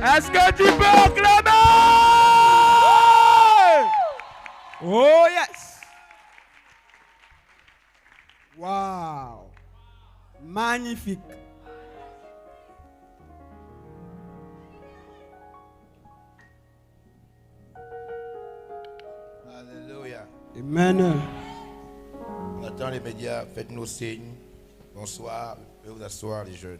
Est-ce que tu peux acclamer? Oh yes. Wow. Magnifique. Alléluia. Amen. On attend les médias, faites-nous signe. Bonsoir, vous pouvez vous asseoir les jeunes.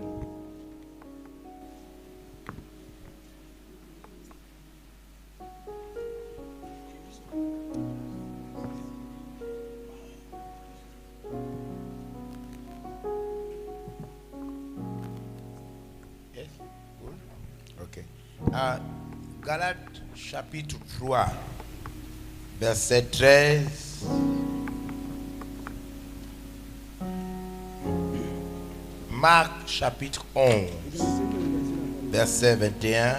Yes, cool. Ok. Galates chapitre 3, verset 13. Marc chapitre 11, verset 21.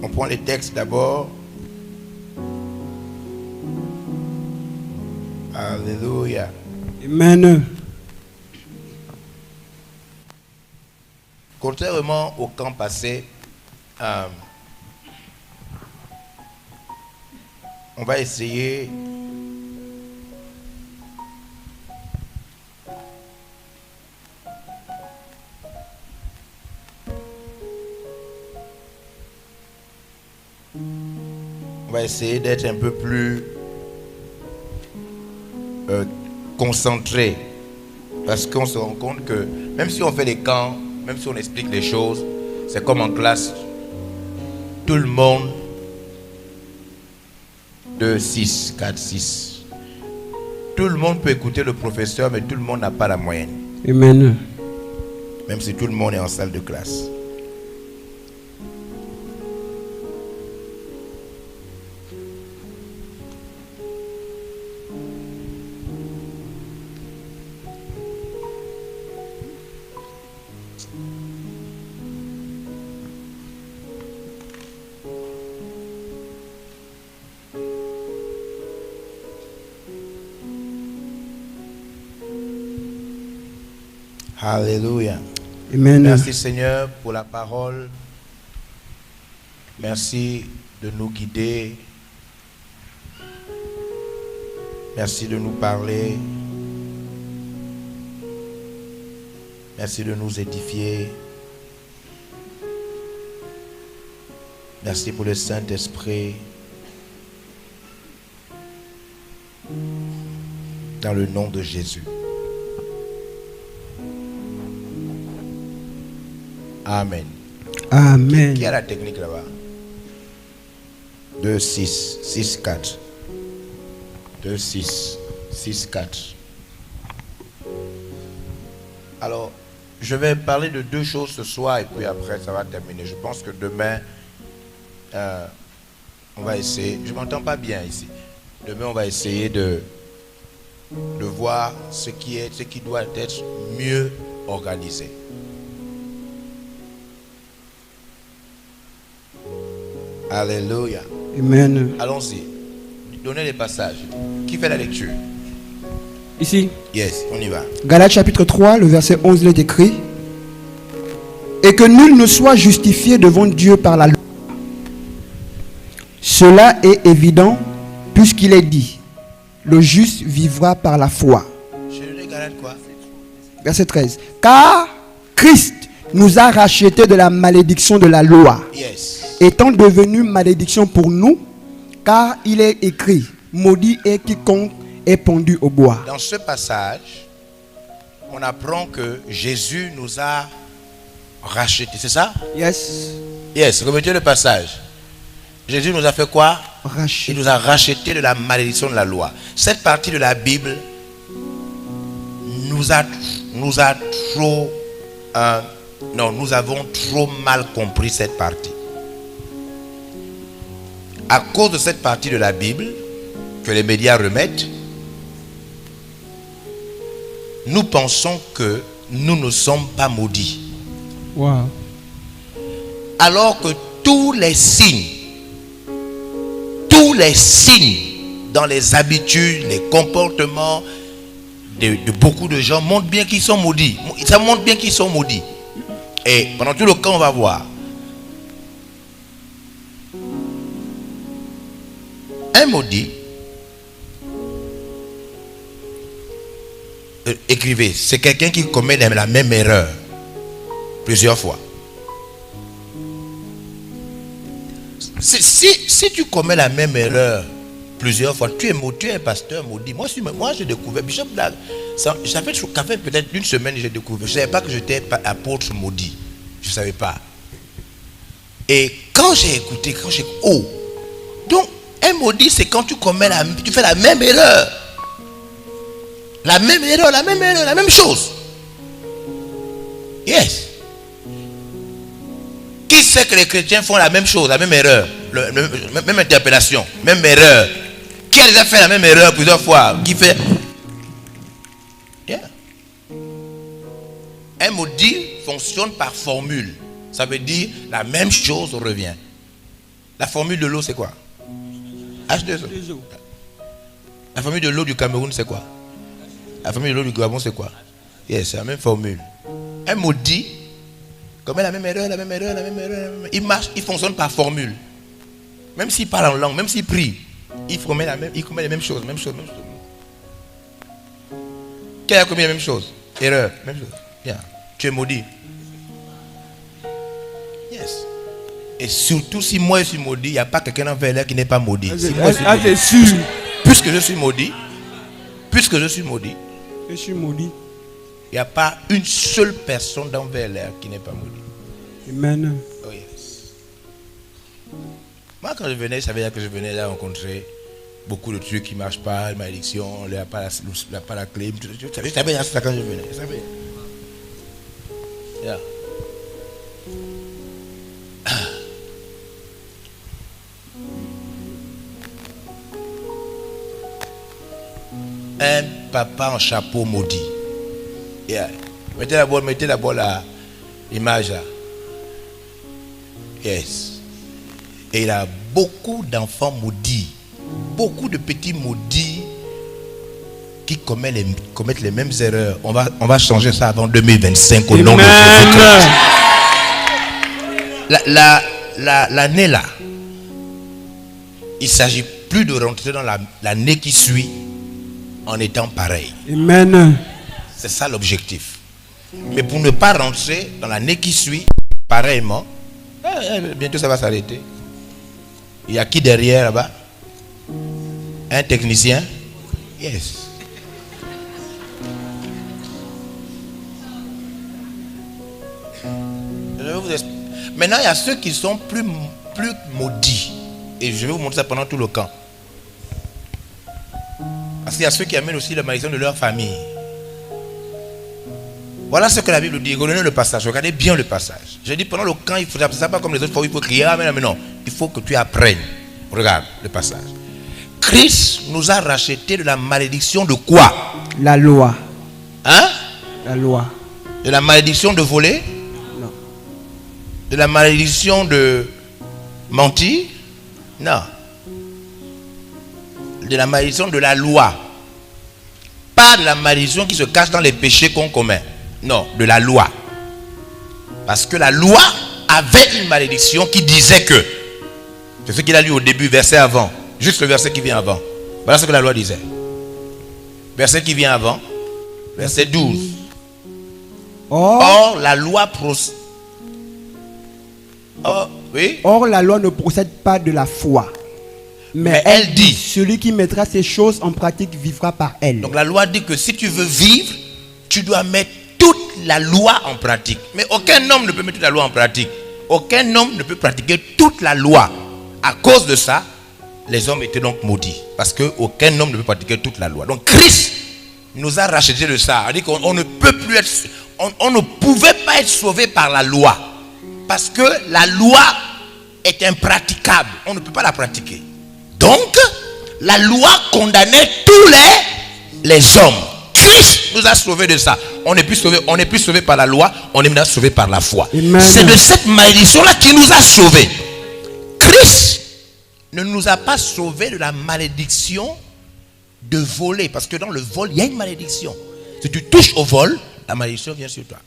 On prend les textes d'abord. Alléluia. Amen. Contrairement au camp passé, on va essayer d'être un peu plus concentré, parce qu'on se rend compte que même si on fait les camps, même si on explique les choses, c'est comme en classe, tout le monde 2, 6, 4, 6, tout le monde peut écouter le professeur, mais tout le monde n'a pas la moyenne. Amen. Même si tout le monde est en salle de classe. Alléluia. Amen. Merci Seigneur pour la parole. Merci de nous guider. Merci de nous parler. Merci de nous édifier. Merci pour le Saint-Esprit. Dans le nom de Jésus. Amen. Amen. Qui a la technique là-bas? 2, 6, 6, 4. 2, 6, 6, 4. Alors, je vais parler de deux choses ce soir et puis après ça va terminer. Je pense que demain, on va essayer. Je ne m'entends pas bien ici. Demain, on va essayer de voir ce qui doit être mieux organisé. Alléluia. Amen. Allons-y. Donnez les passages. Qui fait la lecture? Ici. Yes, on y va. Galates chapitre 3, le verset 11, il est écrit: et que nul ne soit justifié devant Dieu par la loi. Cela est évident, puisqu'il est dit: le juste vivra par la foi. Je donne Galates quoi? Verset 13. Car Christ nous a rachetés de la malédiction de la loi, Yes. étant devenu malédiction pour nous, car il est écrit: maudit est quiconque est pendu au bois. Dans ce passage, on apprend que Jésus nous a rachetés. C'est ça? Yes. Yes, remettez le passage. Jésus nous a fait quoi? Racheté. Il nous a rachetés de la malédiction de la loi. Cette partie de la Bible nous avons trop mal compris cette partie. À cause de cette partie de la Bible, que les médias remettent, nous pensons que nous ne sommes pas maudits. Wow. Alors que tous les signes dans les habitudes, les comportements de beaucoup de gens montrent bien qu'ils sont maudits. Ça montre bien qu'ils sont maudits. Et pendant tout le temps, on va voir. Un maudit, écrivez, c'est quelqu'un qui commet la même erreur plusieurs fois. Si tu commets la même erreur plusieurs fois, tu es maudit, tu es un pasteur maudit. Moi, j'ai découvert, Bishop Dag, ça fait peut-être une semaine que j'ai découvert. Je ne savais pas que j'étais apôtre maudit. Je ne savais pas. Et quand j'ai écouté, oh, donc un maudit, c'est quand tu fais la même erreur. La même chose. Yes. Qui sait que les chrétiens font la même chose, la même erreur, même interpellation, même erreur? Qui a déjà fait la même erreur plusieurs fois? Qui fait? Yeah. Un maudit fonctionne par formule. Ça veut dire la même chose revient. La formule de l'eau, c'est quoi? H2O. La formule de l'eau du Cameroun, c'est quoi? La formule de l'eau du Gabon, c'est quoi? Yes, c'est la même formule. Un maudit commet la même erreur. Il marche, il fonctionne par formule. Même s'il parle en langue, même s'il prie, il commet les mêmes choses. Qui a commis la même chose? Erreur, même chose. Bien. Tu es maudit. Yes. Et surtout si moi je suis maudit, il n'y a pas quelqu'un en Vel-Air qui n'est pas maudit. Puisque je suis maudit, il n'y a pas une seule personne dans Vel-Air qui n'est pas maudit. Amen. Oh yes. Moi quand je venais, je savais que je venais là rencontrer beaucoup de trucs qui ne marchent pas, malédiction, il n'y a pas la clé. Je savais ça quand je venais. Je savais. Yeah. Un papa en chapeau maudit. Yeah. Mettez d'abord l'image là. Yes. Et il a beaucoup d'enfants maudits. Beaucoup de petits maudits qui commettent les mêmes erreurs. On va changer ça avant 2025 au nom de Jésus-Christ. L'année là, il ne s'agit plus de rentrer dans l'année qui suit en étant pareil. Amen. C'est ça l'objectif. Mais pour ne pas rentrer dans l'année qui suit pareillement, bientôt ça va s'arrêter. Il y a qui derrière là-bas? Un technicien? Yes. Je vais vous expliquer. Maintenant, il y a ceux qui sont plus maudits. Et je vais vous montrer ça pendant tout le camp. Parce qu'il y a ceux qui amènent aussi la malédiction de leur famille. Voilà ce que la Bible dit. Regardez le passage. Regardez bien le passage. Je dis pendant le camp, il faut faire ça pas comme les autres fois. Il faut crier. Ah, mais non. Il faut que tu apprennes. Regarde le passage. Christ nous a racheté de la malédiction de quoi? La loi. Hein? La loi. De la malédiction de voler? Non. De la malédiction de mentir? Non. De la malédiction de la loi. Pas de la malédiction qui se cache dans les péchés qu'on commet. Non, de la loi. Parce que la loi avait une malédiction qui disait que, c'est ce qu'il a lu au début, verset avant, juste le verset qui vient avant. Voilà ce que la loi disait. Verset qui vient avant, verset 12. Or la loi procède. Oui? Or, la loi ne procède pas de la foi. Mais elle dit, celui qui mettra ces choses en pratique vivra par elle. Donc la loi dit que si tu veux vivre, tu dois mettre toute la loi en pratique. Mais aucun homme ne peut mettre toute la loi en pratique. Aucun homme ne peut pratiquer toute la loi. À cause de ça, les hommes étaient donc maudits. Parce qu'aucun homme ne peut pratiquer toute la loi. Donc Christ nous a racheté de ça. On dit qu'on ne peut plus être, on ne pouvait pas être sauvé par la loi. Parce que la loi est impraticable. On ne peut pas la pratiquer. Donc, la loi condamnait tous les hommes. Christ nous a sauvés de ça. On n'est plus sauvé par la loi, on est maintenant sauvé par la foi. Amen. C'est de cette malédiction-là qu'il nous a sauvés. Christ ne nous a pas sauvés de la malédiction de voler. Parce que dans le vol, il y a une malédiction. Si tu touches au vol, la malédiction vient sur toi.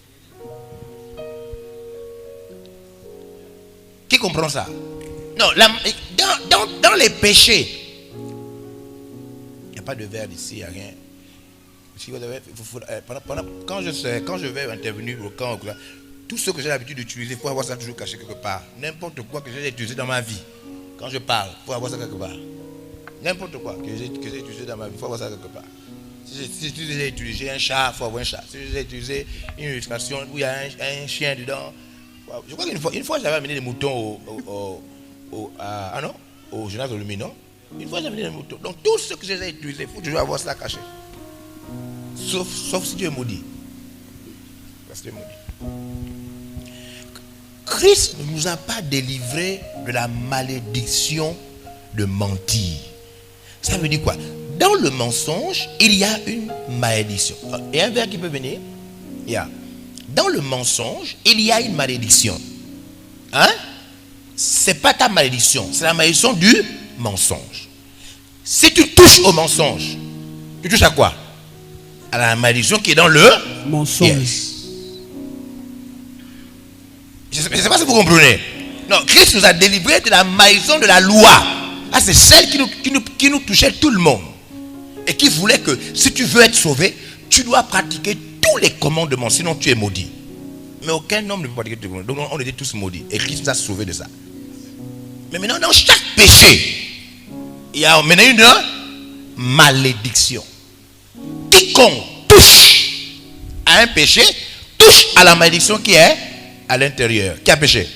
Qui comprend ça? Non, dans les péchés, il n'y a pas de verre ici, il n'y a rien. Si vous avez, quand je vais intervenir au camp, tout ce que j'ai l'habitude d'utiliser, il faut avoir ça toujours caché quelque part. N'importe quoi que j'ai utilisé dans ma vie, quand je parle, il faut avoir ça quelque part. N'importe quoi que j'ai utilisé dans ma vie, il faut avoir ça quelque part. Si j'ai utilisé un chat, il faut avoir un chat. Si j'ai utilisé une illustration où il y a un chien dedans, je crois qu'une fois j'avais amené des moutons au journal de Luminon. Une fois j'avais amené des moutons. Donc tout ce que j'ai utilisé, il faut toujours avoir ça caché. Sauf si tu es maudit. Parce que tu es maudit. Christ ne nous a pas délivrés de la malédiction de mentir. Ça veut dire quoi? Dans le mensonge, il y a une malédiction. Il y a un verre qui peut venir. Dans le mensonge, il y a une malédiction. Hein? C'est pas ta malédiction, c'est la malédiction du mensonge. Si tu touches au mensonge, tu touches à quoi? À la malédiction qui est dans le mensonge. Yes. Je ne sais pas si vous comprenez. Non, Christ nous a délivrés de la malédiction de la loi. Ah, c'est celle qui nous touchait tout le monde. Et qui voulait que si tu veux être sauvé, tu dois pratiquer tous les commandements, sinon tu es maudit. Mais aucun homme ne peut pratiquer tous les commandements. Donc on était tous maudits. Et Christ nous a sauvés de ça. Mais maintenant, dans chaque péché, il y a maintenant une malédiction. Quiconque touche à un péché, touche à la malédiction qui est à l'intérieur. Qui a péché?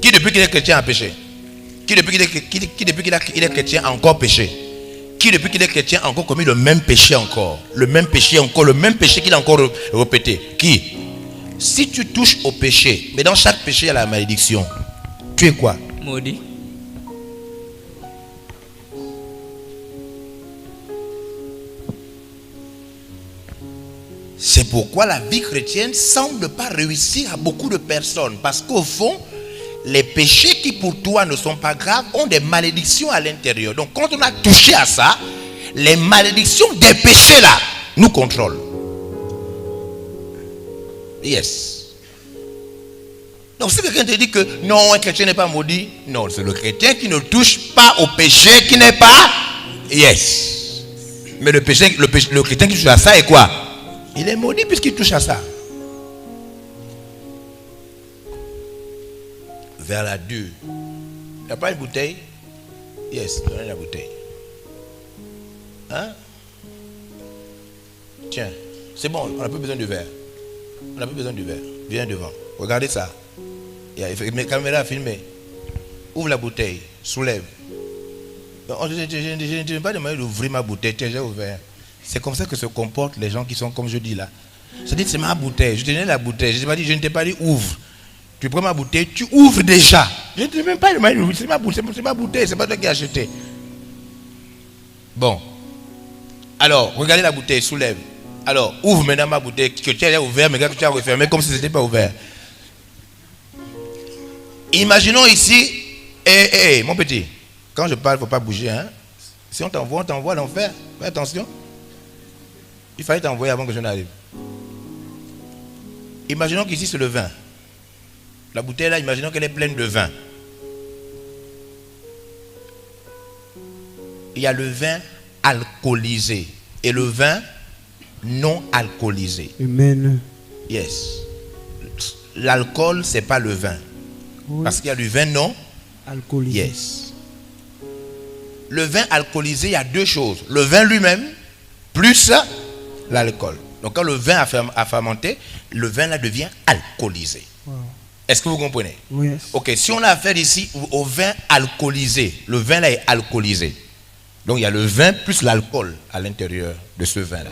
Qui depuis qu'il est chrétien a péché? Qui depuis qu'il est chrétien a encore péché? Qui depuis qu'il est chrétien a encore commis le même péché encore? Le même péché encore, le même péché qu'il a encore répété. Qui? Si tu touches au péché, mais dans chaque péché il y a la malédiction, tu es quoi? Maudit. C'est pourquoi la vie chrétienne ne semble pas réussir à beaucoup de personnes. Parce qu'au fond, les péchés qui pour toi ne sont pas graves ont des malédictions à l'intérieur. Donc quand on a touché à ça, les malédictions des péchés là nous contrôlent. Yes. Donc si quelqu'un te dit que non, un chrétien n'est pas maudit, non, c'est le chrétien qui ne touche pas au péché qui n'est pas. Yes. Mais le chrétien qui touche à ça est quoi? Il est maudit puisqu'il touche à ça. Vers la 2. Il n'y a pas une bouteille? Yes, donnez la bouteille. Hein? Tiens, c'est bon, on n'a plus besoin du verre. On n'a plus besoin du verre. Viens devant. Regardez ça. Mes caméras filmées. Ouvre la bouteille. Soulève. Je ne t'ai pas demandé d'ouvrir ma bouteille. Tiens, j'ai ouvert. C'est comme ça que se comportent les gens qui sont comme je dis là. C'est-à-dire c'est ma bouteille. Je te donne la bouteille. Je ne t'ai pas dit ouvre. Tu prends ma bouteille, tu ouvres déjà. Je ne t'ai même pas demandé d'ouvrir. C'est ma bouteille. C'est pas toi qui as acheté. Bon. Alors, regardez la bouteille, soulève. Alors, ouvre maintenant ma bouteille que tu as ouvert, mais que tu as refermé comme si ce n'était pas ouvert. Imaginons ici, mon petit, quand je parle, il ne faut pas bouger. Hein? Si on t'envoie à l'enfer. Fais attention. Il fallait t'envoyer avant que je n'arrive. Imaginons qu'ici c'est le vin. La bouteille là, imaginons qu'elle est pleine de vin. Il y a le vin alcoolisé et le vin non alcoolisé. Amen. Yes. L'alcool, c'est pas le vin. Oui. Parce qu'il y a du vin non Alcoolisé. Yes. Le vin alcoolisé, il y a deux choses. Le vin lui-même, plus l'alcool. Donc quand le vin a fermenté, le vin là devient alcoolisé. Wow. Est-ce que vous comprenez? Oui. Ok, si on a affaire ici au vin alcoolisé, le vin là est alcoolisé. Donc il y a le vin plus l'alcool à l'intérieur de ce vin là.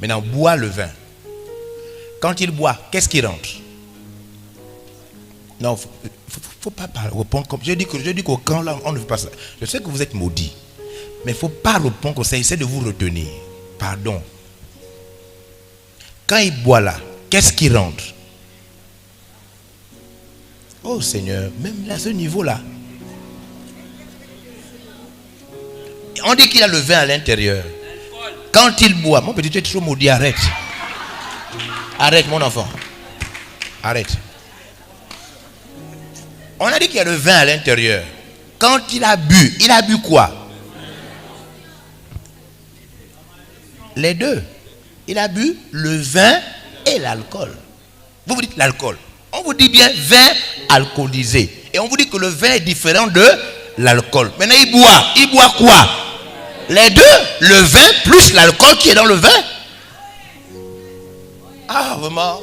Maintenant, bois le vin. Quand il boit, qu'est-ce qui rentre? Non, faut pas répondre comme. Je dis qu'au camp là, on ne veut pas ça. Je sais que vous êtes maudits. Mais il ne faut pas répondre comme ça. Essaie de vous retenir. Pardon. Quand il boit là, qu'est-ce qui rentre? Oh Seigneur, même à ce niveau-là. On dit qu'il a le vin à l'intérieur. Quand il boit, mon petit, tu es trop maudit, arrête. Arrête mon enfant. Arrête. On a dit qu'il y a le vin à l'intérieur. Quand il a bu quoi? Les deux. Il a bu le vin et l'alcool. Vous dites l'alcool. On vous dit bien vin alcoolisé. Et on vous dit que le vin est différent de l'alcool. Maintenant il boit. Il boit quoi? Les deux. Le vin plus l'alcool qui est dans le vin. Ah vraiment.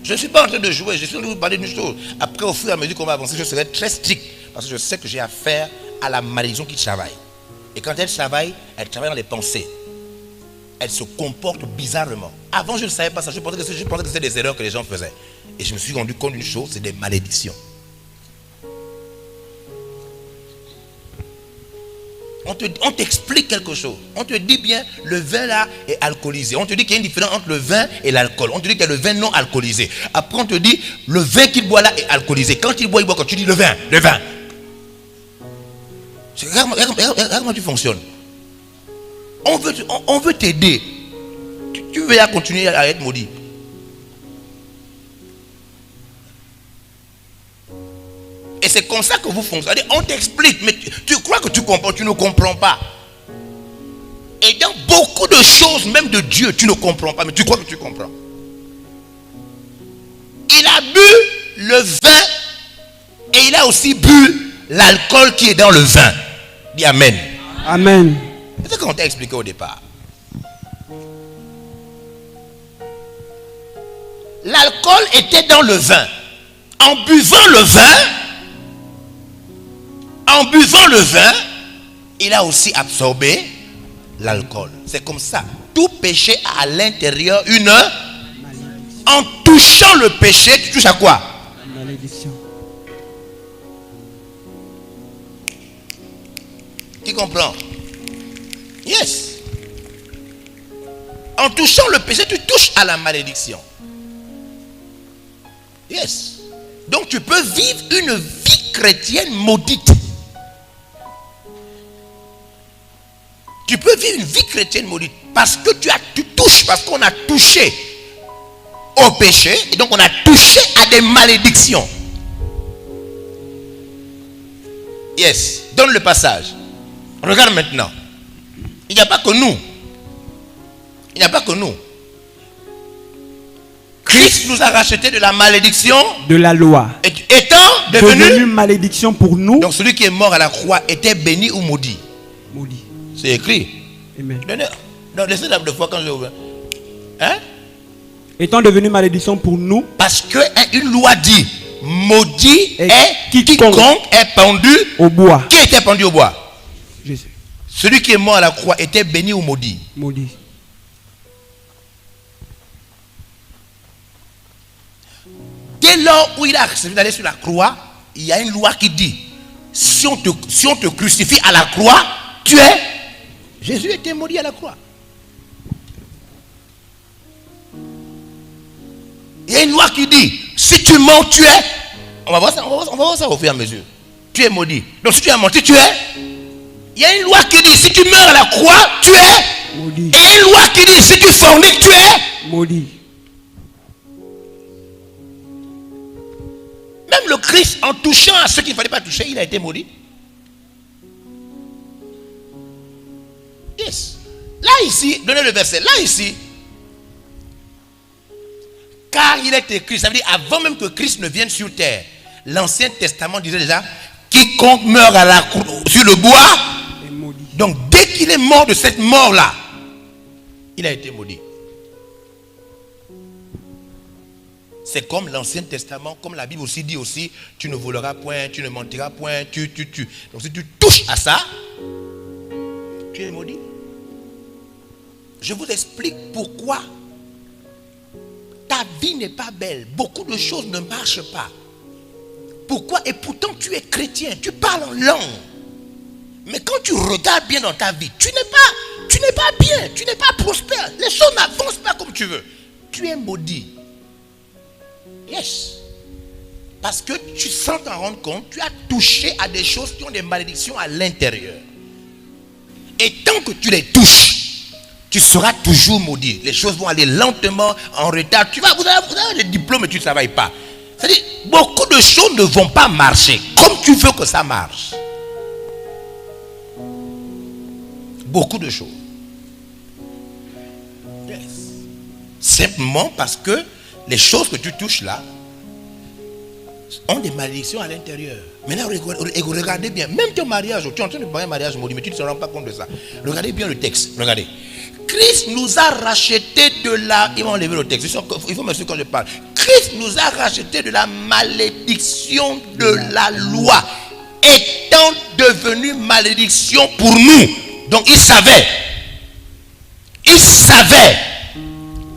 Je ne suis pas en train de jouer. Je suis en train de vous parler d'une chose. Après au fur et à mesure qu'on va avancer, je serai très strict. Parce que je sais que j'ai affaire à la malédiction qui travaille. Et quand elle travaille dans les pensées. Elle se comporte bizarrement. Avant, je ne savais pas ça. Je pensais que c'était des erreurs que les gens faisaient. Et je me suis rendu compte d'une chose, c'est des malédictions. On t'explique quelque chose. On te dit bien, le vin là est alcoolisé. On te dit qu'il y a une différence entre le vin et l'alcool. On te dit qu'il y a le vin non alcoolisé. Après, on te dit, le vin qu'il boit là est alcoolisé. Quand il boit quand tu dis le vin. Regarde comment tu fonctionnes. On veut t'aider. Tu veux continuer à être maudit. Et c'est comme ça que vous fonctionnez. On t'explique, mais tu crois que tu comprends, tu ne comprends pas. Et dans beaucoup de choses, même de Dieu, tu ne comprends pas, mais tu crois que tu comprends. Il a bu le vin et il a aussi bu l'alcool qui est dans le vin. Dis Amen. Amen. C'est ce qu'on t'a expliqué au départ. L'alcool était dans le vin. En buvant le vin, il a aussi absorbé l'alcool. C'est comme ça. Tout péché a à l'intérieur une... En touchant le péché, tu touches à quoi? La malédiction. Qui comprend? Yes. En touchant le péché, tu touches à la malédiction. Yes. Donc tu peux vivre une vie chrétienne maudite. Tu peux vivre une vie chrétienne maudite parce que tu touches, parce qu'on a touché au péché et donc on a touché à des malédictions. Yes. Donne le passage. Regarde maintenant. Il n'y a pas que nous. Il n'y a pas que nous. Christ nous a racheté de la malédiction de la loi. Étant devenu malédiction pour nous. Donc celui qui est mort à la croix était béni ou maudit? Maudit. C'est écrit. Amen. Non, laissez la fois quand je ouvre. Hein? Étant devenu malédiction pour nous. Parce que une loi dit maudit est quiconque est pendu au bois. Qui était pendu au bois? Jésus. Celui qui est mort à la croix était béni ou maudit? Maudit. Dès lors où il a accepté d'aller sur la croix, il y a une loi qui dit si on te crucifie à la croix, tu es. Jésus était maudit à la croix. Il y a une loi qui dit si tu mens, tu es. On va voir ça au fur et à mesure. Tu es maudit. Donc si tu as menti, tu es. Il y a une loi qui dit si tu meurs à la croix, tu es maudit. Et une loi qui dit si tu forniques, tu es maudit. Même le Christ, en touchant à ceux qu'il ne fallait pas toucher, il a été maudit. Yes. Là ici, donnez le verset. Là ici, car il est écrit, ça veut dire avant même que Christ ne vienne sur terre, l'Ancien Testament disait déjà quiconque meurt à la croix sur le bois. Donc dès qu'il est mort de cette mort-là, il a été maudit. C'est comme l'Ancien Testament, comme la Bible aussi dit aussi, tu ne voleras point, tu ne mentiras point, tu. Donc si tu touches à ça, tu es maudit. Je vous explique pourquoi ta vie n'est pas belle. Beaucoup de choses ne marchent pas. Pourquoi? Et pourtant tu es chrétien, tu parles en langue. Mais quand tu regardes bien dans ta vie, tu n'es pas bien, tu n'es pas prospère. Les choses n'avancent pas comme tu veux. Tu es maudit. Yes. Parce que tu sans t'en rendre compte, tu as touché à des choses qui ont des malédictions à l'intérieur. Et tant que tu les touches, tu seras toujours maudit. Les choses vont aller lentement, en retard. Vous avez des diplômes et tu ne travailles pas. C'est-à-dire, beaucoup de choses ne vont pas marcher comme tu veux que ça marche. Beaucoup de choses. Yes. Simplement parce que les choses que tu touches là ont des malédictions à l'intérieur. Maintenant, regardez bien. Même ton mariage, tu es en train de parler un mariage maudit, mais tu ne te rends pas compte de ça. Regardez bien le texte. Regardez. Christ nous a racheté de la... Ils vont enlever le texte. Il faut me suivre quand je parle. Christ nous a racheté de la malédiction de la loi, étant devenu malédiction pour nous. Donc il savait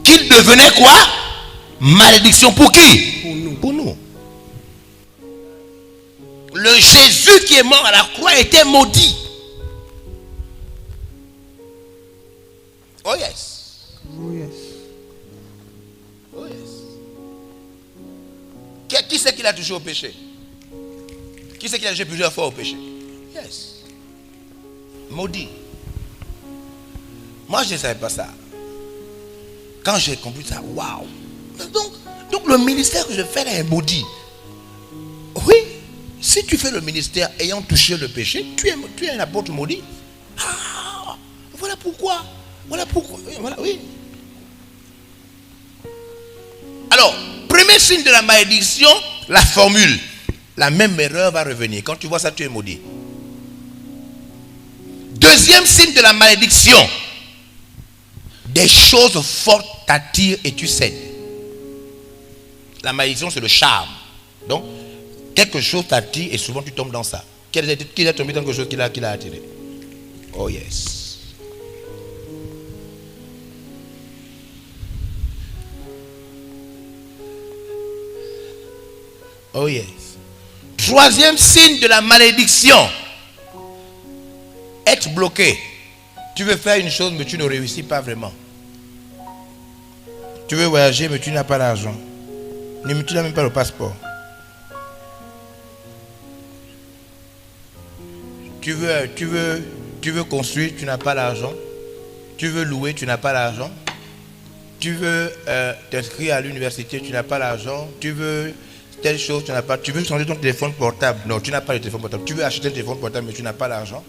qu'il devenait quoi? Malédiction pour qui? Pour nous. Le Jésus qui est mort à la croix était maudit. Oh yes. Oh yes. Oh yes. Qui c'est qui l'a touché au péché? Qui c'est qui l'a touché plusieurs fois au péché? Yes. Maudit. Moi je ne savais pas ça. Quand j'ai compris ça, waouh. Donc le ministère que je fais là est maudit. Oui. Si tu fais le ministère ayant touché le péché, tu es un apôtre maudit. Ah, voilà pourquoi. Voilà, oui. Alors, premier signe de la malédiction, la formule. La même erreur va revenir. Quand tu vois ça, tu es maudit. Deuxième signe de la malédiction, des choses fortes t'attirent et tu cèdes. La malédiction, c'est le charme. Donc, quelque chose t'attire et souvent tu tombes dans ça. Qui a tombé dans quelque chose qui l'a attiré? Oh yes. Oh yes. Troisième signe de la malédiction. Être bloqué. Tu veux faire une chose mais tu ne réussis pas vraiment. Tu veux voyager mais tu n'as pas l'argent. Tu n'as même pas le passeport. Tu veux construire, tu n'as pas l'argent. Tu veux louer, tu n'as pas l'argent. Tu veux t'inscrire à l'université, tu n'as pas l'argent. Tu veux telle chose, tu n'as pas. Tu veux changer ton téléphone portable. Non, tu n'as pas le téléphone portable. Tu veux acheter un téléphone portable, mais tu n'as pas l'argent.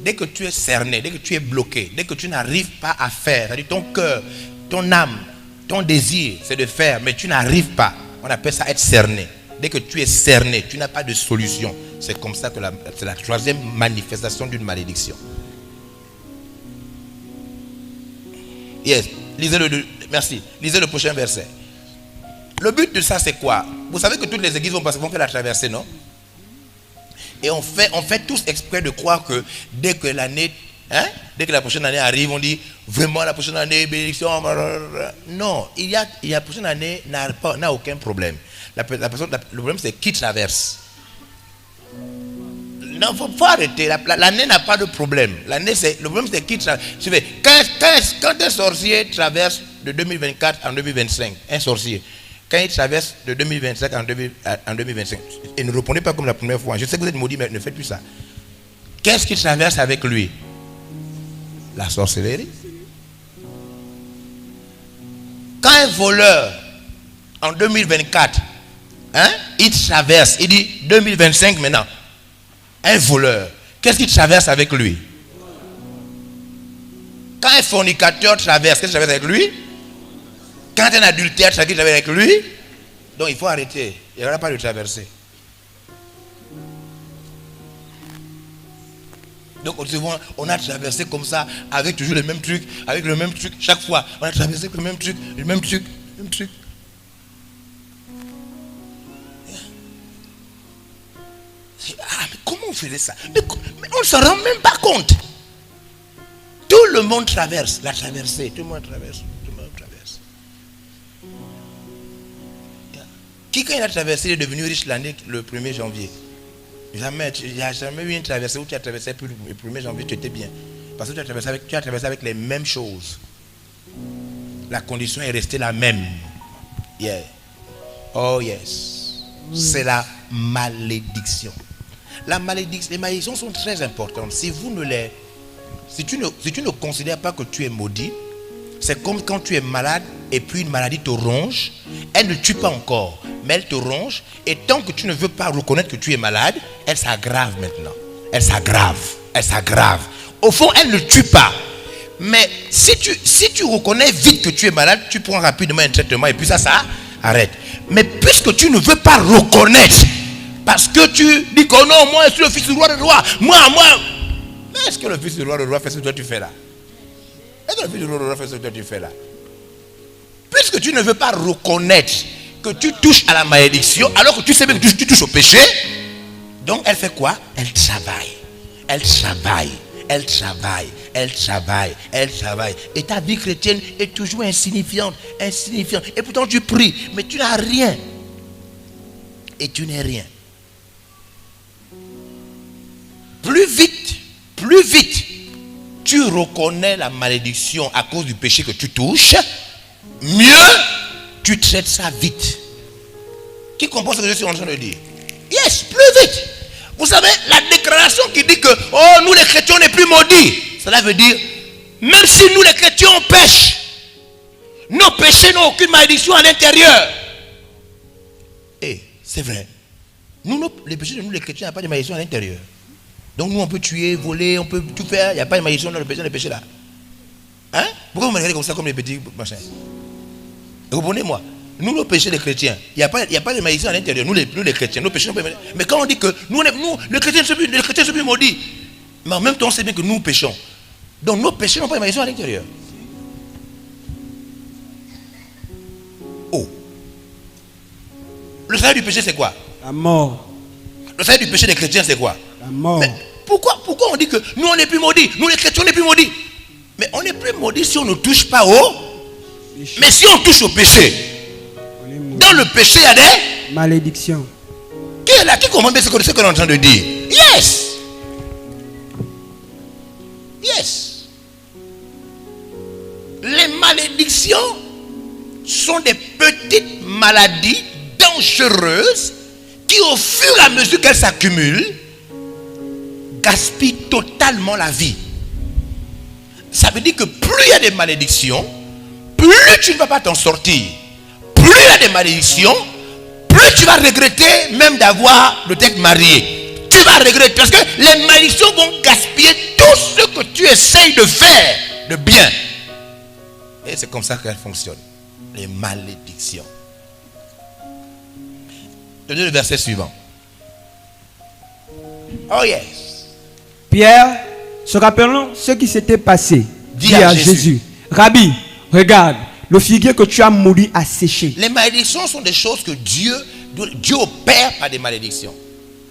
Dès que tu es cerné, dès que tu es bloqué, dès que tu n'arrives pas à faire, c'est-à-dire ton cœur, ton âme, ton désir, c'est de faire, mais tu n'arrives pas. On appelle ça être cerné. Dès que tu es cerné, tu n'as pas de solution. C'est comme ça que c'est la troisième manifestation d'une malédiction. Yes. Merci. Lisez le prochain verset. Le but de ça, c'est quoi? Vous savez que toutes les églises vont faire la traversée, non? Et on fait tous exprès de croire que dès que la prochaine année arrive, on dit vraiment la prochaine année, bénédiction. Non, la prochaine année n'a aucun problème. Le problème, c'est qui traverse. Non, il faut arrêter. L'année n'a pas de problème. Le problème, c'est qui traverse. Quand un sorcier traverse de 2024 en 2025, un sorcier, quand il traverse de 2025 en 2025, et ne répondez pas comme la première fois. Je sais que vous êtes maudit, mais ne faites plus ça. Qu'est-ce qu'il traverse avec lui? La sorcellerie. Quand un voleur, en 2024, il traverse, il dit 2025 maintenant, un voleur, qu'est-ce qu'il traverse avec lui? Quand un fornicateur traverse, qu'est-ce qu'il traverse avec lui? Quand un adultère traverse avec lui, donc il faut arrêter. Il n'y aura pas de traversée. Donc on a traversé comme ça, avec toujours le même truc, chaque fois. On a traversé le même truc. Ah, mais comment on faisait ça? Mais on ne s'en rend même pas compte. Tout le monde traverse la traversée. Tout le monde traverse. Qui, quand il a traversé, est devenu riche le 1er janvier? Jamais. Il n'y a jamais eu une traversée où tu as traversé le 1er janvier, tu étais bien. Parce que tu as traversé avec les mêmes choses. La condition est restée la même. Yeah. Oh yes. C'est la malédiction. Les malédictions sont très importantes. Si tu ne considères pas que tu es maudit, c'est comme quand tu es malade et puis une maladie te ronge. Elle ne tue pas encore, mais elle te ronge. Et tant que tu ne veux pas reconnaître que tu es malade, elle s'aggrave maintenant. Elle s'aggrave. Au fond, elle ne tue pas. Mais si tu reconnais vite que tu es malade, tu prends rapidement un traitement et puis ça arrête. Mais puisque tu ne veux pas reconnaître, parce que tu dis que non, moi je suis le fils du roi de roi, moi. Mais est-ce que le fils du roi de roi fait ce que toi tu fais là? Est-ce que le fils du roi de roi fait ce que toi tu fais là? Puisque tu ne veux pas reconnaître que tu touches à la malédiction, alors que tu sais bien que tu touches au péché, donc elle fait quoi? Elle travaille. Et ta vie chrétienne est toujours insignifiante. Et pourtant tu pries, mais tu n'as rien. Et tu n'es rien. Plus vite, tu reconnais la malédiction à cause du péché que tu touches, mieux tu traites ça vite. Qui comprend ce que je suis en train de dire? Yes, plus vite. Vous savez, la déclaration qui dit que oh, nous les chrétiens on n'est plus maudits, cela veut dire même si nous les chrétiens on pêche, nos péchés n'ont aucune malédiction à l'intérieur. Et c'est vrai. Les péchés de nous les chrétiens n'ont pas de malédiction à l'intérieur. Donc nous on peut tuer, voler, on peut tout faire, il n'y a pas de malédiction dans les péchés là. Hein? Pourquoi vous me regardez comme ça comme les petits machins? Répondez-moi. Nous, nos péchés des chrétiens, il n'y a pas de malédiction à l'intérieur. Nous les chrétiens, nos péchés, mais quand on dit que nous les chrétiens sont plus maudits, mais en même temps, on sait bien que nous péchons. Donc, nos péchés n'ont pas de malédiction à l'intérieur. Oh. Le salaire du péché, c'est quoi? La mort. Le salaire du péché des chrétiens, c'est quoi? La mort. Mais pourquoi on dit que nous, on n'est plus maudits? Nous, les chrétiens, on n'est plus maudits. Mais on n'est plus maudits si on ne touche pas au péché. Mais si on touche au péché, dans le péché, il y a des malédictions. Qui est là? Qui comprend bien ce qu'on est en train de dire? Yes. Les malédictions sont des petites maladies dangereuses qui, au fur et à mesure qu'elles s'accumulent, gaspillent totalement la vie. Ça veut dire que plus il y a des malédictions, plus tu ne vas pas t'en sortir. Plus il y a des malédictions, plus tu vas regretter même de t'être marié. Tu vas regretter parce que les malédictions vont gaspiller tout ce que tu essayes de faire de bien. Et c'est comme ça qu'elles fonctionnent. Les malédictions. Donnez le verset suivant. Oh yes. Pierre, se rappelant ce qui s'était passé, dit à Jésus, Rabbi, regarde, le figuier que tu as maudit a séché. Les malédictions sont des choses que Dieu opère par des malédictions.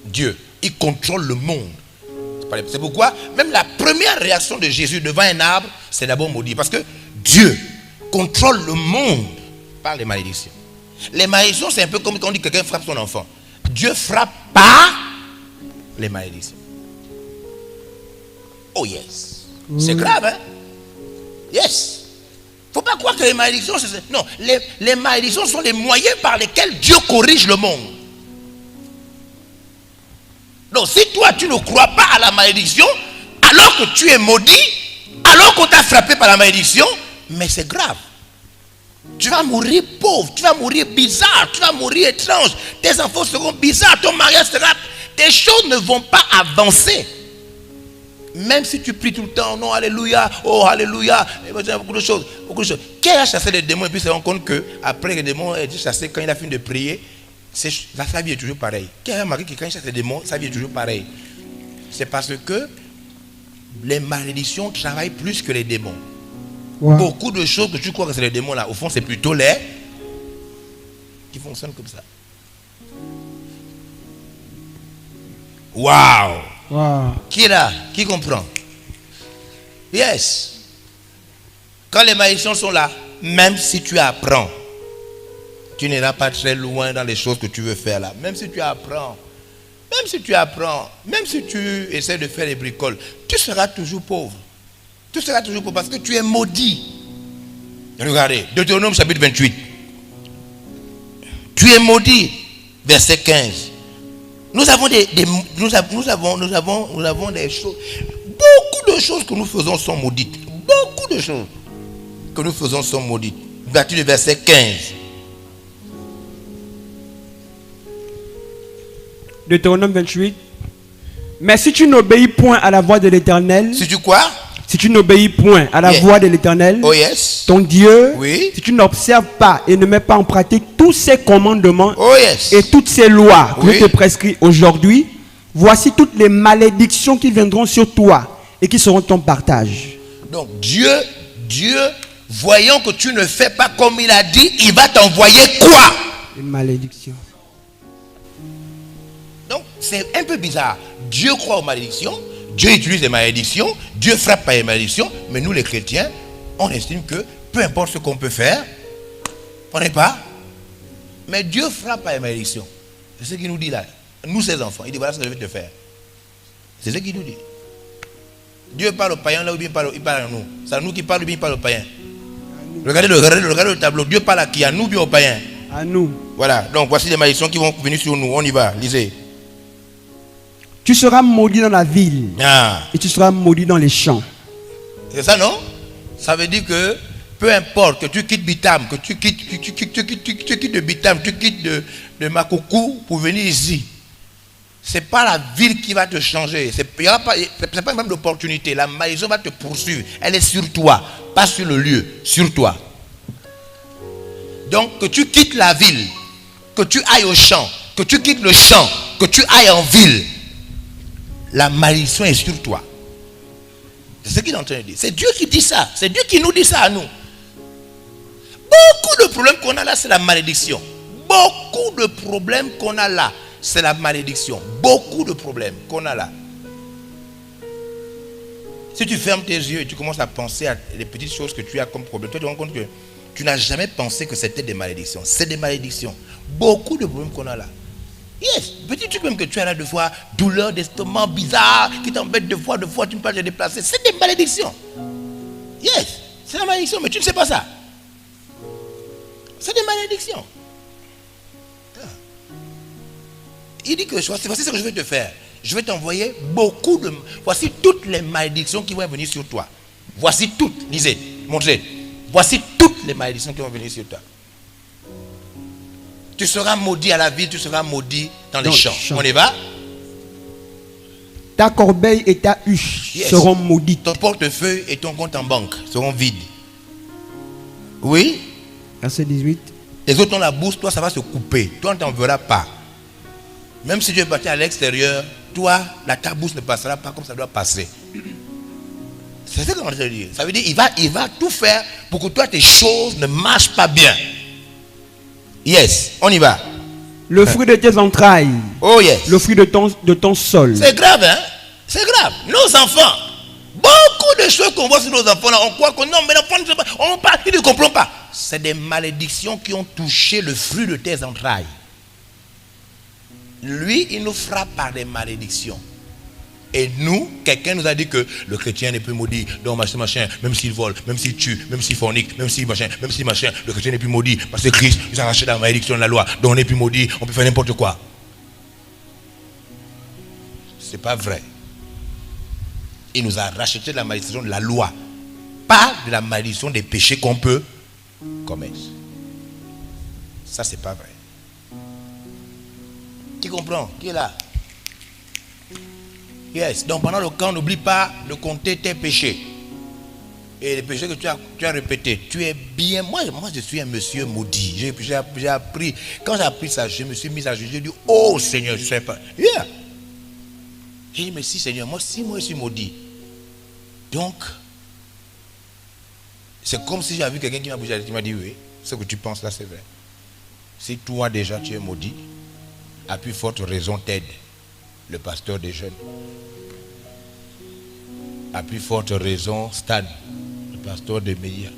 Dieu, il contrôle le monde. C'est pourquoi même la première réaction de Jésus devant un arbre, c'est d'abord maudit. Parce que Dieu contrôle le monde par les malédictions. Les malédictions, c'est un peu comme quand on dit que quelqu'un frappe son enfant. Dieu frappe par les malédictions. Oh yes. C'est grave, hein? Yes. Il ne faut pas croire que les malédictions, non, les malédictions sont les moyens par lesquels Dieu corrige le monde. Donc si toi tu ne crois pas à la malédiction, alors que tu es maudit, alors qu'on t'a frappé par la malédiction, mais c'est grave. Tu vas mourir pauvre, tu vas mourir bizarre, tu vas mourir étrange, tes enfants seront bizarres, ton mariage sera... Tes choses ne vont pas avancer. Même si tu pries tout le temps, non, alléluia, oh, alléluia, beaucoup de choses. Qui a chassé les démons et puis se rend compte qu'après les démons ont été chassés, quand il a fini de prier, sa vie est toujours pareille. Qui a remarqué que quand il chasse les démons, sa vie est toujours pareille? C'est parce que les malédictions travaillent plus que les démons. Wow. Beaucoup de choses que tu crois que c'est les démons là, au fond c'est plutôt les qui fonctionnent comme ça. Waouh! Wow. Qui est là? Qui comprend? Yes. Quand les malédictions sont là, même si tu apprends tu n'iras pas très loin dans les choses que tu veux faire là. Même si tu apprends, même si tu essaies de faire des bricoles, tu seras toujours pauvre. Tu seras toujours pauvre parce que tu es maudit. Regardez, Deutéronome chapitre 28. Tu es maudit. Verset 15. Nous avons des choses. Beaucoup de choses que nous faisons sont maudites. Beaucoup de choses que nous faisons sont maudites. Vertu le verset 15. Deutéronome 28. Mais si tu n'obéis point à la voix de l'Éternel, Si tu quoi? si tu n'obéis point à la Yeah. voix de l'Éternel, Oh yes. ton Dieu, Oui. si tu n'observes pas et ne mets pas en pratique tous ses commandements Oh yes. et toutes ces lois que Oui. je te prescris aujourd'hui, voici toutes les malédictions qui viendront sur toi et qui seront ton partage. Donc Dieu, voyant que tu ne fais pas comme il a dit, il va t'envoyer quoi? Une malédiction. Donc c'est un peu bizarre. Dieu croit aux malédictions, Dieu utilise les malédictions, Dieu frappe par les malédictions, mais nous les chrétiens, on estime que peu importe ce qu'on peut faire, on n'est pas. Mais Dieu frappe par les malédictions. C'est ce qu'il nous dit là. Nous ses enfants, il dit voilà ce que je vais te faire. C'est ce qu'il nous dit. Dieu parle aux païens là ou bien il parle à nous. C'est à nous qui parle ou bien il parle aux païens. Regardez le tableau. Dieu parle à qui? À nous ou bien aux païens? À nous. Voilà. Donc voici les malédictions qui vont venir sur nous. On y va. Lisez. Tu seras maudit dans la ville Ah. et tu seras maudit dans les champs. C'est ça, non? Ça veut dire que peu importe que tu quittes Bitam, que tu quittes de Bitam, tu quittes de Makoukou pour venir ici. Ce n'est pas la ville qui va te changer. Ce n'est pas même l'opportunité. La malédiction va te poursuivre. Elle est sur toi, pas sur le lieu, sur toi. Donc que tu quittes la ville, que tu ailles au champ, que tu quittes le champ, que tu ailles en ville, la malédiction est sur toi. C'est ce qu'il est en train de dire. C'est Dieu qui dit ça. C'est Dieu qui nous dit ça à nous. Beaucoup de problèmes qu'on a là, c'est la malédiction. Beaucoup de problèmes qu'on a là, c'est la malédiction. Beaucoup de problèmes qu'on a là. Si tu fermes tes yeux et tu commences à penser à les petites choses que tu as comme problème, toi tu te rends compte que tu n'as jamais pensé que c'était des malédictions. C'est des malédictions. Beaucoup de problèmes qu'on a là. Yes, petit truc même que tu as là de fois, douleur d'estomac bizarre, qui t'embête de fois, tu ne peux pas te déplacer. C'est des malédictions. Yes, c'est la malédiction, mais tu ne sais pas ça. C'est des malédictions. Il dit que voici ce que je vais te faire. Je vais t'envoyer beaucoup de... Voici toutes les malédictions qui vont venir sur toi. Voici toutes. Lisez, montrez. Voici toutes les malédictions qui vont venir sur toi. Tu seras maudit à la ville, tu seras maudit dans les champs. On y va? Ta corbeille et ta huche Yes. seront maudites. Ton portefeuille et ton compte en banque seront vides. Oui? Verset 18. Les autres ont la bourse, toi ça va se couper. Toi on ne t'en verra pas. Même si tu es parti à l'extérieur, toi, ta bourse ne passera pas comme ça doit passer. C'est ce qu'on veut dire. Ça veut dire il va tout faire pour que toi tes choses ne marchent pas bien. Yes, on y va. Le fruit de tes entrailles, Oh yes. le fruit de ton sol. C'est grave, hein? C'est grave. Nos enfants, beaucoup de choses qu'on voit sur nos enfants, là, on croit que non, mais l'enfant ne sait pas, on parle, il ne comprend pas. C'est des malédictions qui ont touché le fruit de tes entrailles. Lui, il nous frappe par des malédictions. Et nous, quelqu'un nous a dit que le chrétien n'est plus maudit. Donc machin, même s'il vole, même s'il tue, même s'il fornique, même s'il machin, le chrétien n'est plus maudit. Parce que Christ, il a arraché la malédiction de la loi. Donc on n'est plus maudit, on peut faire n'importe quoi. C'est pas vrai. Il nous a racheté de la malédiction de la loi. Pas de la malédiction des péchés qu'on peut commettre. Ça, c'est pas vrai. Qui comprend? Qui est là? Yes. Donc pendant le camp, n'oublie pas de compter tes péchés. Et les péchés que tu as répétés. Tu es bien. Moi, je suis un monsieur maudit. J'ai appris. Quand j'ai appris ça, je me suis mis à juger. J'ai dit, oh Seigneur, je ne sais pas. Yeah. J'ai dit, mais si Seigneur, moi je suis maudit. Donc, c'est comme si j'avais vu quelqu'un qui m'a bougé. Il m'a dit, oui, ce que tu penses là, c'est vrai. Si toi déjà tu es maudit, à plus forte raison t'aide le pasteur des jeunes. À plus forte raison, Stan, le pasteur de Meïa.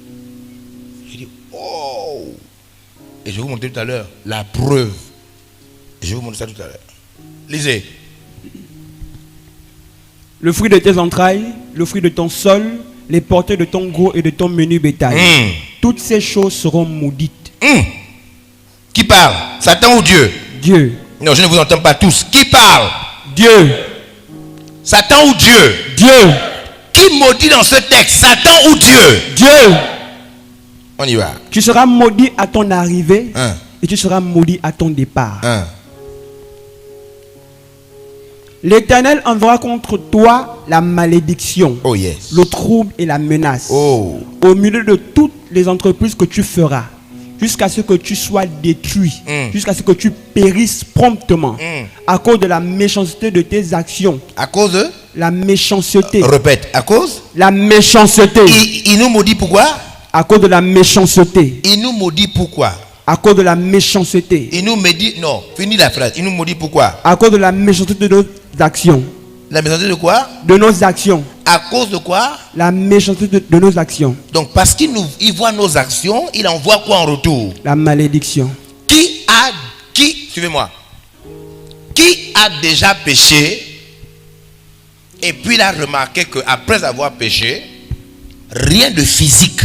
Il dit, oh! Et je vais vous montrer tout à l'heure la preuve. Je vais vous montrer ça tout à l'heure. Lisez. Le fruit de tes entrailles, le fruit de ton sol, les portées de ton gros et de ton menu bétail. Toutes ces choses seront maudites. Qui parle? Satan ou Dieu? Dieu. Non, je ne vous entends pas tous. Qui parle? Dieu. Satan ou Dieu? Dieu. Qui maudit dans ce texte? Satan ou Dieu? Dieu. On y va. Tu seras maudit à ton arrivée et tu seras maudit à ton départ. L'Éternel enverra contre toi la malédiction, Oh yes. le trouble et la menace Oh. au milieu de toutes les entreprises que tu feras, jusqu'à ce que tu sois détruit, jusqu'à ce que tu périsses promptement à cause de la méchanceté de tes actions. À cause de? La méchanceté. Répète. À cause? La méchanceté. Il nous maudit pourquoi? À cause de la méchanceté. Il nous maudit pourquoi? À cause de la méchanceté. Il nous maudit. Non, finis la phrase. Il nous maudit pourquoi? À cause de la méchanceté de nos actions. La méchanceté de quoi? De nos actions. À cause de quoi? La méchanceté de nos actions. Donc parce qu'il voit nos actions, il envoie quoi en retour? La malédiction. Suivez-moi. Qui a déjà péché et puis il a remarqué qu'après avoir péché, rien de physique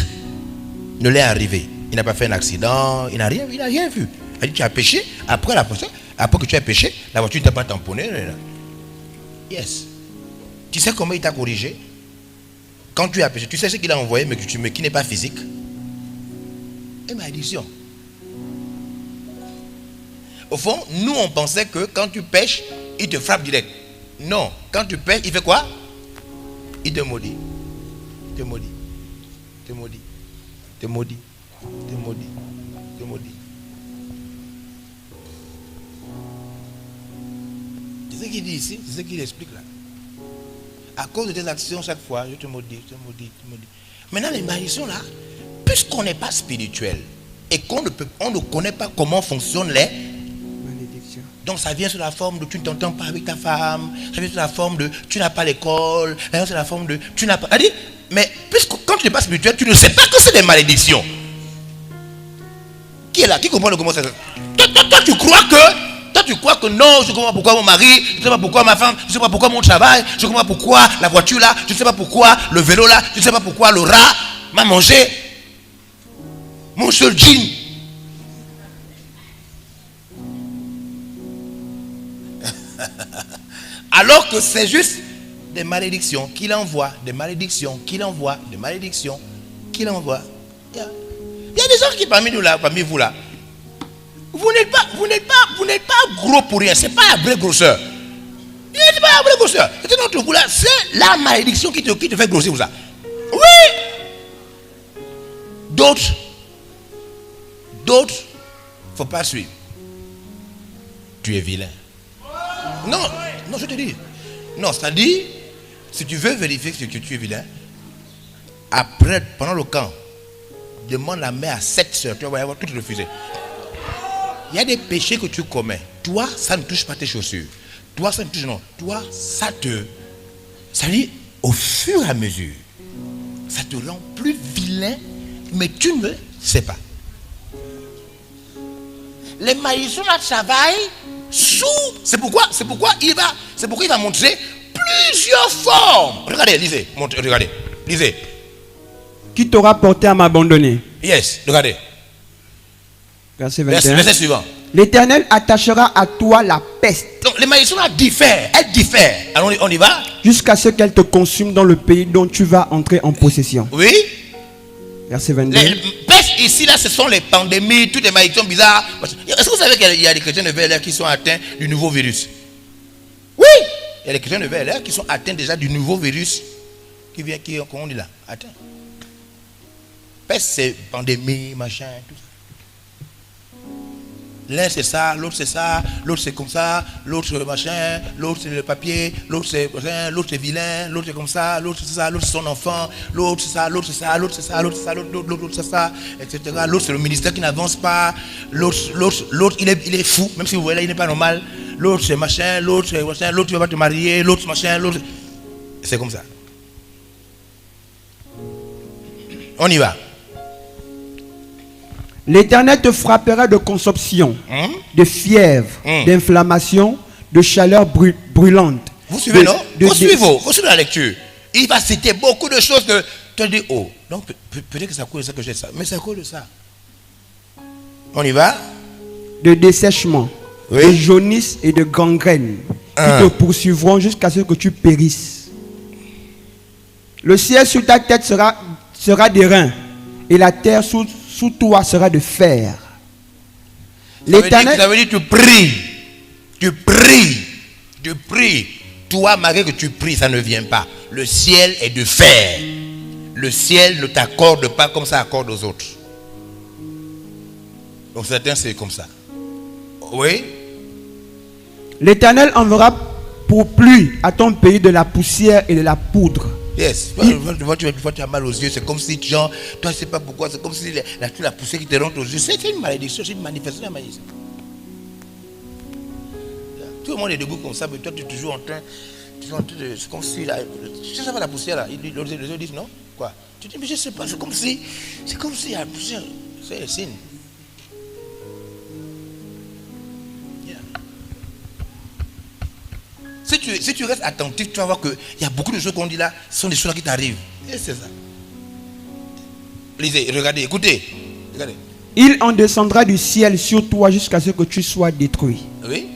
ne l'est arrivé. Il n'a pas fait un accident, il n'a rien vu. Il a dit tu as péché, après que tu as péché, la voiture ne t'a pas tamponné. Yes. Tu sais comment il t'a corrigé? Quand tu as péché, tu sais ce qu'il a envoyé, mais qui n'est pas physique. Et malédiction. Au fond, nous on pensait que quand tu pêches, il te frappe direct. Non, quand tu pêches, il fait quoi? Il te maudit. Te maudit. Te maudit. Te maudit. Te maudit. Te maudit. C'est ce qu'il dit ici, c'est ce qu'il explique là. À cause de tes actions, chaque fois, je te maudis, je te maudis, je te maudis. Maintenant, les malédictions là, puisqu'on n'est pas spirituel et qu'on ne connaît pas comment fonctionnent les Malédiction. donc ça vient sous la forme de tu ne t'entends pas avec ta femme, ça vient sous la forme de tu n'as pas l'école, ça vient sous la forme de tu n'as pas. Mais puisque quand tu n'es pas spirituel, tu ne sais pas que c'est des malédictions. Qui est là? Qui comprend comment ça? Toi, tu crois que non, je ne comprends pas pourquoi mon mari, je ne sais pas pourquoi ma femme, je ne sais pas pourquoi mon travail, je ne comprends pas pourquoi la voiture là, je ne sais pas pourquoi le vélo là, je ne sais pas pourquoi le rat m'a mangé mon seul jean. Alors que c'est juste des malédictions qu'il envoie, des malédictions qu'il envoie, des malédictions qu'il envoie. Il y a des gens qui parmi nous là, parmi vous là, vous n'êtes pas gros pour rien. C'est pas la vraie grosseur. C'est pas la vraie grosseur. C'est notre vous là, c'est la malédiction qui te fait grossir vous ça. Oui. D'autres, faut pas suivre. Tu es vilain. Non, je te dis. Non, c'est-à-dire, si tu veux vérifier que tu es vilain, après, pendant le camp, demande la main à 7 sœurs, tu vas avoir toutes refusées. Il y a des péchés que tu commets. Toi, ça ne touche pas tes chaussures. Toi, ça ne touche non. Toi, ça veut dire, au fur et à mesure, ça te rend plus vilain, mais tu ne sais pas. Les malédictions là travaillent sous. C'est pourquoi il va montrer plusieurs formes. Regardez, lisez. Regardez, lisez. Qui t'aura porté à m'abandonner? Yes, regardez. Verset 21. Verset suivant. L'Éternel attachera à toi la peste. Donc les malédictions là diffèrent. Elles diffèrent. Alors on y va. Jusqu'à ce qu'elle te consume dans le pays dont tu vas entrer en possession. Oui. Verset 22. Les pestes ici là, ce sont les pandémies, toutes les malédictions bizarres. Est-ce que vous savez qu'il y a des chrétiens de VLR qui sont atteints du nouveau virus? Oui. Il y a des chrétiens de VLR qui sont atteints déjà du nouveau virus comment on dit là, atteint. Peste c'est pandémie, machin, tout ça. L'un c'est ça, l'autre c'est ça, l'autre c'est comme ça, l'autre c'est le machin, l'autre c'est le papier, l'autre c'est vilain, l'autre c'est comme ça, l'autre c'est ça, l'autre c'est son enfant, l'autre c'est ça, l'autre c'est ça, l'autre c'est ça, l'autre c'est ça, l'autre c'est ça, etc. L'autre c'est le ministère qui n'avance pas, l'autre il est fou, même si vous voyez là il n'est pas normal, l'autre c'est machin, l'autre c'est machin, l'autre tu vas pas te marier, l'autre machin, l'autre. C'est comme ça. On y va. L'Éternel te frappera de consomption, de fièvre, d'inflammation, de chaleur brûlante. Vous suivez, non? Vous suivez la lecture. Il va citer beaucoup de choses que tu dis, oh, donc peut-être que c'est à cause de ça que j'ai ça. Mais c'est à cause de ça. On y va? De dessèchement, de jaunisse et de gangrène qui te poursuivront jusqu'à ce que tu périsses. Le ciel sur ta tête sera d'airain et la terre sous toi sera de fer. Ça veut dire tu pries. Toi, malgré que tu pries, ça ne vient pas. Le ciel est de fer. Le ciel ne t'accorde pas comme ça accorde aux autres. Donc certains, c'est comme ça. Oui. L'Éternel enverra pour pluie à ton pays de la poussière et de la poudre. Yes. Tu as mal aux yeux. C'est comme si, genre, toi, je ne sais pas pourquoi, c'est comme si toute la poussière qui te rentre aux yeux. C'est une malédiction, c'est une manifestation de la malédiction. Tout le monde est debout comme ça, mais toi, tu es toujours en train de. C'est comme si. Tu sais, ça va la poussière là. Les autres disent non? Quoi? Tu dis, mais je ne sais pas, c'est comme si la poussière. C'est le signe. Si tu restes attentif, tu vas voir qu'il y a beaucoup de choses qu'on dit là, ce sont des choses qui t'arrivent. Et c'est ça. Lisez, regardez, écoutez. Regardez. Il en descendra du ciel sur toi jusqu'à ce que tu sois détruit. Oui.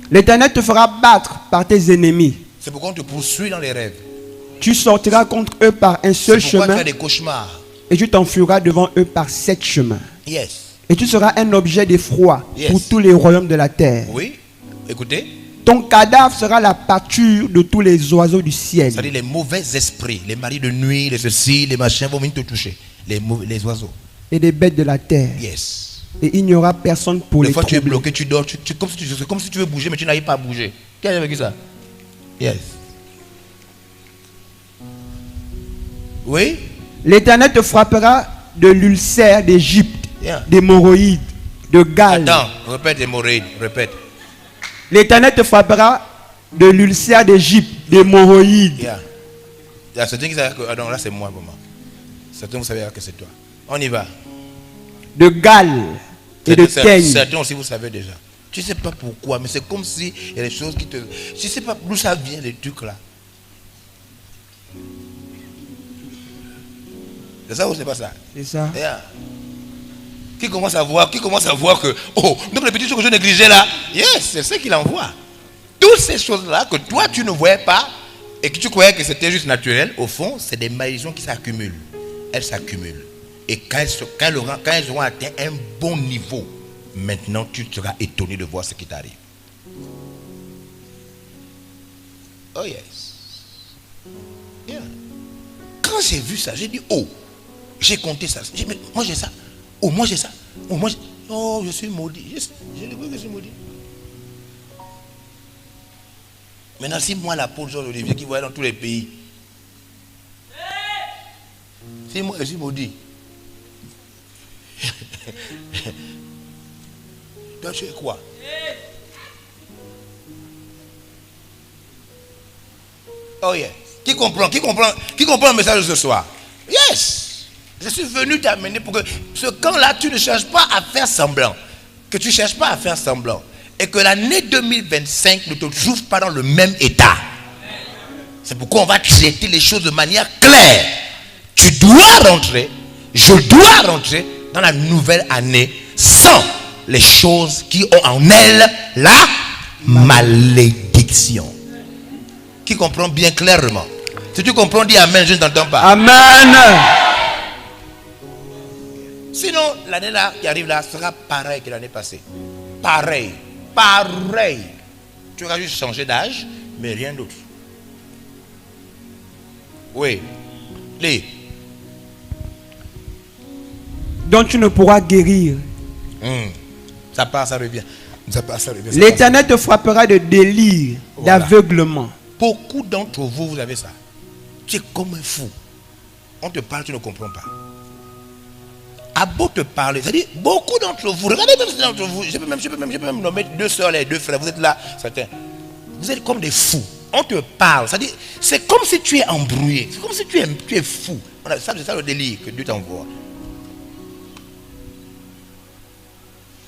L'Éternel te fera battre par tes ennemis. C'est pourquoi on te poursuit dans les rêves. Tu sortiras contre eux par un seul chemin. Tu as des cauchemars. Et tu t'enfuiras devant eux par 7 chemins. Yes. Et tu seras un objet d'effroi pour tous les royaumes de la terre. Oui. Écoutez. Ton cadavre sera la pâture de tous les oiseaux du ciel. C'est-à-dire les mauvais esprits, les maris de nuit, les ceci, les machins vont venir te toucher. Les oiseaux. Et les bêtes de la terre. Yes. Et il n'y aura personne pour les troubler. Des fois tu es bloqué, tu dors, c'est comme si tu veux bouger, mais tu n'arrives pas à bouger. Qui a vécu ça? Yes. Oui. L'Éternel te frappera de l'ulcère d'Égypte, d'hémorroïdes, de Galles. Attends, répète hémorroïdes, répète. L'Éternel te frappera de l'ulcère d'Égypte, d'hémorroïdes. Il y a certains qui savent que non, là c'est moi pour moi. Certains vous savez que c'est toi. On y va. De Galles et de teigne. Certains aussi vous savez déjà. Tu ne sais pas pourquoi, mais c'est comme si il y a des choses qui te. Tu ne sais pas d'où ça vient les trucs là. C'est ça ou c'est pas ça? C'est ça. Qui commence à voir que, oh, donc les petites choses que je négligeais là, yes, c'est ce qu'il envoie. Toutes ces choses-là que toi tu ne voyais pas et que tu croyais que c'était juste naturel, au fond, c'est des malédictions qui s'accumulent. Elles s'accumulent. Et quand elles auront atteint un bon niveau, maintenant tu seras étonné de voir ce qui t'arrive. Oh yes. Yeah. Quand j'ai vu ça, j'ai dit, oh, j'ai compté ça. J'ai dit, mais moi j'ai ça. Oh, moi j'ai ça. Oh, oh, je suis maudit. Je le vois que je suis maudit. Maintenant, si moi, l'apôtre Jean-Olivier qui voyait dans tous les pays, si moi je suis maudit, toi tu es quoi? Oh yes. Qui comprend le message de ce soir? Yes. Je suis venu t'amener pour que ce camp-là, tu ne cherches pas à faire semblant. Que tu ne cherches pas à faire semblant. Et que l'année 2025 ne te trouve pas dans le même état. C'est pourquoi on va traiter les choses de manière claire. Tu dois rentrer, je dois rentrer dans la nouvelle année sans les choses qui ont en elles la malédiction. Qui comprend bien clairement? Si tu comprends, dis Amen, je ne t'entends pas. Amen. Sinon, l'année là qui arrive là sera pareil que l'année passée. Pareil. Tu auras juste changé d'âge, mais rien d'autre. Oui. Les. Donc tu ne pourras guérir. Ça part, ça revient. L'Éternel te frappera de délire, d'aveuglement. Beaucoup d'entre vous, vous avez ça. Tu es comme un fou. On te parle, tu ne comprends pas. À beau te parler, c'est-à-dire beaucoup d'entre vous, regardez même d'entre vous, je peux même nommer 2 soeurs et 2 frères, vous êtes là, certains. Vous êtes comme des fous. On te parle, c'est-à-dire, c'est comme si tu es embrouillé, c'est comme si tu es fou. Ça, c'est ça le délire que Dieu t'envoie.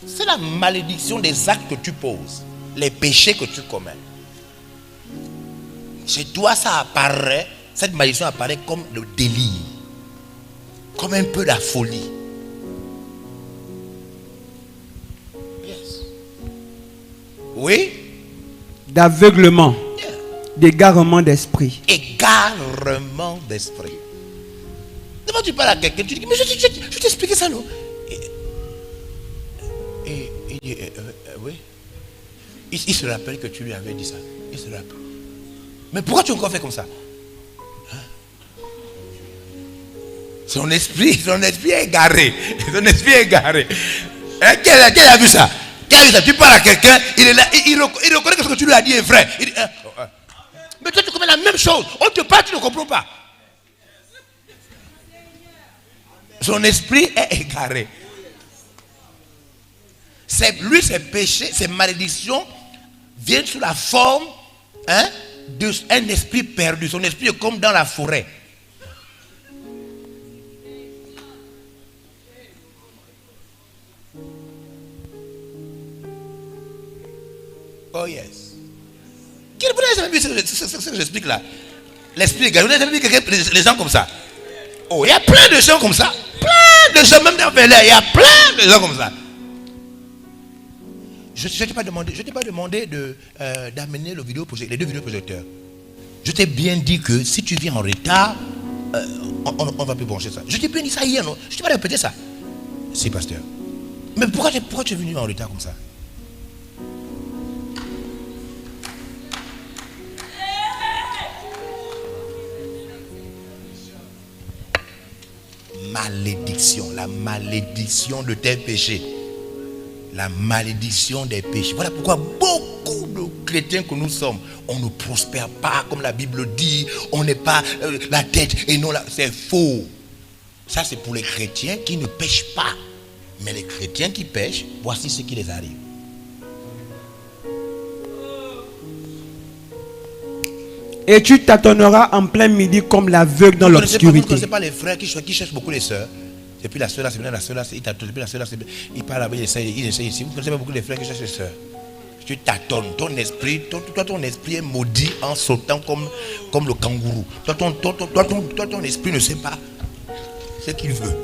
C'est la malédiction des actes que tu poses, les péchés que tu commets. Chez toi, ça apparaît, cette malédiction apparaît comme le délire, comme un peu la folie. Yes. Oui. D'aveuglement, Yeah. d'égarement d'esprit. Égarement d'esprit. Devant tu parles à quelqu'un, tu dis, mais je t'expliquais ça, non? Et il dit, oui. Il se rappelle que tu lui avais dit ça. Il se rappelle. Mais pourquoi tu as encore fait comme ça? Hein? Son esprit est égaré. Son esprit est égaré. Hein? Qui a vu ça? Qui a vu ça? Tu parles à quelqu'un, il est là, il reconnaît que ce que tu lui as dit est vrai. Il dit, mais toi tu commets la même chose. On te parle, tu ne comprends pas. Son esprit est égaré. Lui, ses péchés, ses malédictions viennent sous la forme d'un esprit perdu. Son esprit est comme dans la forêt. Oh yes. Vous n'avez jamais vu ce que j'explique là? L'esprit égaré. Vous n'avez jamais vu les gens comme ça? Oh, il y a plein de gens comme ça. Plein de gens, même dans Bel Air, il y a plein de gens comme ça. Je ne t'ai pas demandé d'amener les deux vidéoprojecteurs. Je t'ai bien dit que si tu viens en retard, on va plus brancher ça. Je t'ai bien dit ça hier, non? Je t'ai pas répété ça. Si, pasteur. Mais pourquoi tu es venu en retard comme ça? Malédiction, la malédiction de tes péchés. La malédiction des péchés. Voilà pourquoi beaucoup de chrétiens que nous sommes, on ne prospère pas comme la Bible dit. On n'est pas la tête et non la... C'est faux. Ça c'est pour les chrétiens qui ne pêchent pas. Mais les chrétiens qui pêchent, voici ce qui les arrive. Et tu tâtonneras en plein midi comme l'aveugle dans l'obscurité. Vous ne connaissez pas les frères qui cherchent beaucoup les sœurs. Et puis la sœur là, c'est bien la sœur là, il tâtonne. Et puis la sœur là, il parle là-bas, il essaye ici. Vous ne connaissez pas beaucoup les frères qui cherchent les sœurs. Tu tâtonnes, ton esprit est maudit en sautant comme le kangourou. Toi, ton esprit ne sait pas ce qu'il veut.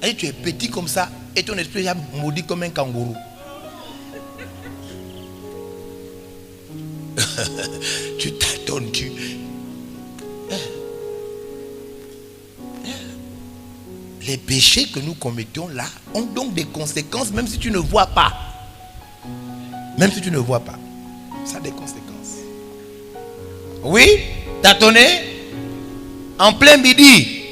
Et tu es petit comme ça, et ton esprit est maudit comme un kangourou. Tu tâtonnes, Les péchés que nous commettons là ont donc des conséquences, même si tu ne vois pas. Même si tu ne vois pas. Ça a des conséquences. Oui, tâtonner en plein midi.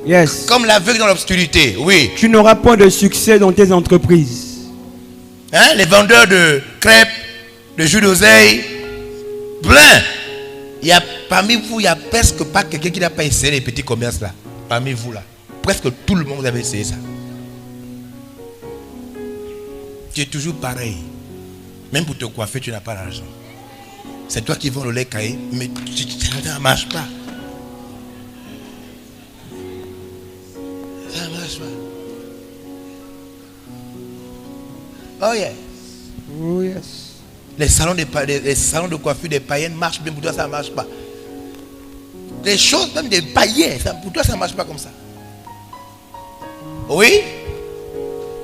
Yes. Comme l'aveugle dans l'obscurité. Oui. Tu n'auras pas de succès dans tes entreprises. Hein, les vendeurs de crêpes, de jus d'oseille, plein. Parmi vous, il n'y a presque pas quelqu'un qui n'a pas essayé les petits commerces là. Parmi vous là. Presque tout le monde avait essayé ça. Tu es toujours pareil. Même pour te coiffer, tu n'as pas l'argent. C'est toi qui vends le lait caillé, mais ça ne marche pas. Ça ne marche pas. Oh yes. Oh yes. Les salons de coiffure des païens marchent bien, pour toi ça ne marche pas. Les choses même des païens, pour toi ça ne marche pas comme ça. Oui,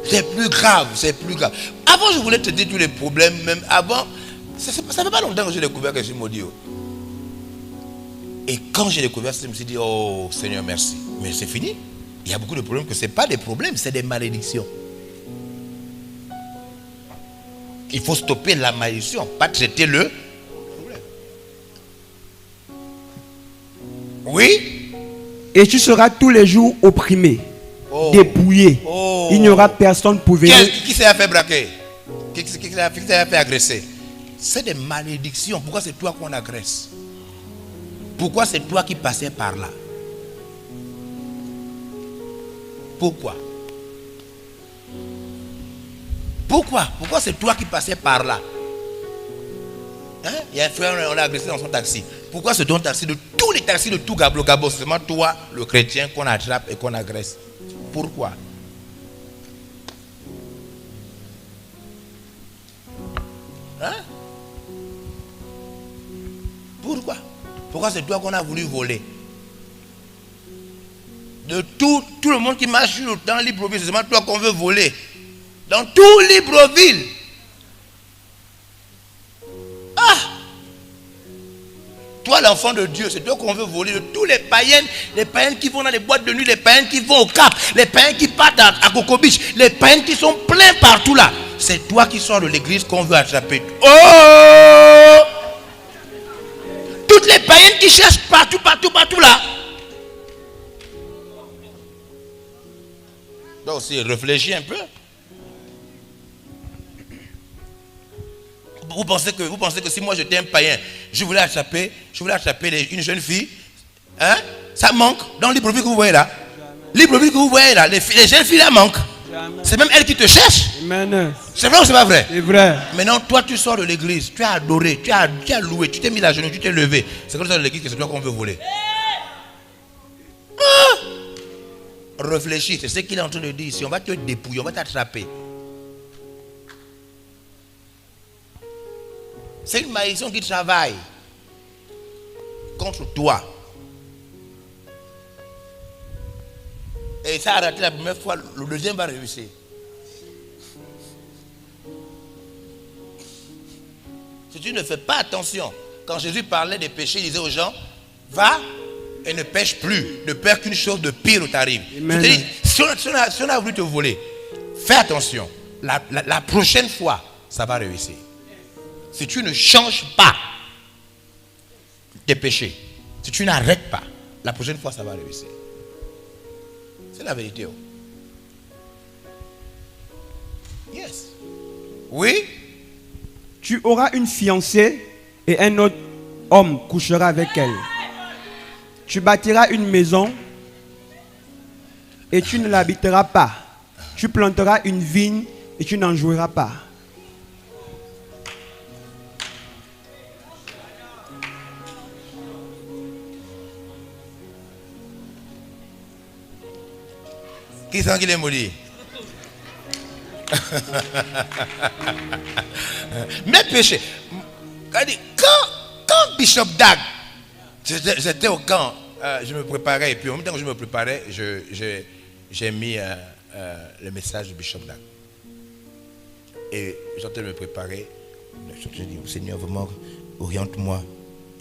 c'est plus grave, Avant, je voulais te dire tous les problèmes, même avant, ça ne fait pas longtemps que j'ai découvert que je suis maudit. Et quand j'ai découvert ça, je me suis dit, oh Seigneur, merci. Mais c'est fini. Il y a beaucoup de problèmes que ce n'est pas des problèmes, c'est des malédictions. Il faut stopper la malédiction, pas traiter le problème. Oui. Et tu seras tous les jours opprimé. Dépouillé. Il n'y aura personne pour venir. Qui s'est fait braquer? Qui s'est fait agresser? C'est des malédictions. Pourquoi c'est toi qu'on agresse? Pourquoi c'est toi qui passais par là? Pourquoi c'est toi qui passais par là? Hein? Il y a un frère, on l'a agressé dans son taxi. Pourquoi ce don taxi de tous les taxis de tout Gablo Gabo, c'est seulement toi, le chrétien, qu'on attrape et qu'on agresse? Pourquoi? Hein? Pourquoi? Pourquoi c'est toi qu'on a voulu voler? De tout le monde qui marche dans Libreville, c'est seulement toi qu'on veut voler. Dans tout Libreville. Ah! Toi, l'enfant de Dieu, c'est toi qu'on veut voler de tous les païens qui vont dans les boîtes de nuit, les païens qui vont au Cap, les païens qui partent à Coco Beach, les païens qui sont pleins partout là. C'est toi qui sors de l'église qu'on veut attraper. Oh! Toutes les païennes qui cherchent partout là. Donc aussi réfléchis un peu. Vous pensez que si moi j'étais un païen, je voulais attraper une jeune fille, hein? Ça manque dans Libreville que vous voyez là. Libreville que vous voyez là, les jeunes filles là manquent. C'est même elles qui te cherchent. C'est vrai ou c'est pas vrai? C'est vrai. Maintenant toi tu sors de l'église, tu as adoré, tu as loué, tu t'es mis à genoux, tu t'es levé. C'est comme ça de l'église que c'est toi qu'on veut voler. Ah! Réfléchis, c'est ce qu'il est en train de dire ici. On va te dépouiller, on va t'attraper. C'est une malédiction qui travaille contre toi. Et ça a raté la première fois, le deuxième va réussir. Si tu ne fais pas attention, quand Jésus parlait des péchés, il disait aux gens, va et ne pêche plus, de peur qu'une chose de pire t'arrive. Je te dis, si on a voulu te voler, fais attention. La prochaine fois, ça va réussir. Si tu ne changes pas tes péchés, si tu n'arrêtes pas, la prochaine fois, ça va réussir. C'est la vérité. Oh. Yes. Oui. Tu auras une fiancée et un autre homme couchera avec elle. Tu bâtiras une maison et tu ne l'habiteras pas. Tu planteras une vigne et tu n'en jouiras pas. Qui sent qu'il est maudit? Mes péchés. Quand Bishop Dag, j'étais au camp, je me préparais, et puis en même temps que je me préparais, j'ai mis le message de Bishop Dag. Et j'étais de me préparer. Je dis, Seigneur, vraiment, oriente-moi.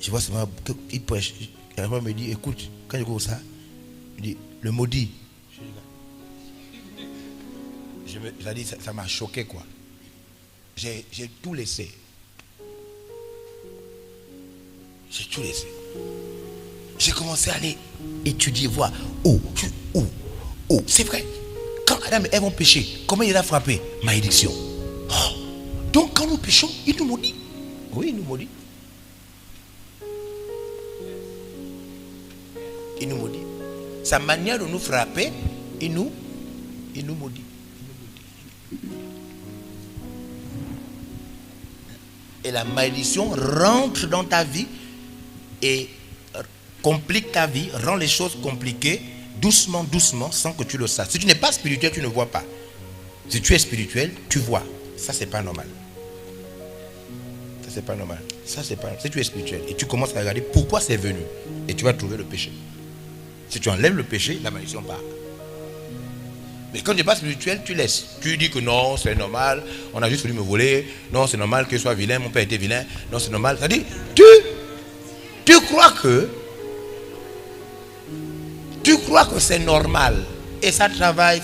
Je vois seulement qu'il prêche. Et il me dit, écoute, quand je vois ça, il dit, le maudit. J'ai dit, ça m'a choqué quoi. J'ai tout laissé. J'ai tout laissé. J'ai commencé à aller étudier, voir. Oh, c'est vrai. Quand Adam et Ève ont péché, comment il a frappé? Malédiction. Oh. Donc quand nous péchons, il nous maudit. Oui, il nous maudit. Il nous maudit. Sa manière de nous frapper, il nous maudit. Et la malédiction rentre dans ta vie et complique ta vie, rend les choses compliquées, doucement, sans que tu le saches. Si tu n'es pas spirituel, tu ne vois pas. Si tu es spirituel, tu vois. Ça, c'est pas normal. Ça, c'est pas normal. Ça, c'est pas normal. Si tu es spirituel et tu commences à regarder pourquoi c'est venu, et tu vas trouver le péché. Si tu enlèves le péché, la malédiction part. Mais quand tu n'es pas spirituel, tu laisses. Tu dis que non, c'est normal, on a juste voulu me voler. Non, c'est normal que je sois vilain, mon père était vilain. Non, c'est normal. C'est-à-dire, tu crois que c'est normal. Et ça travaille.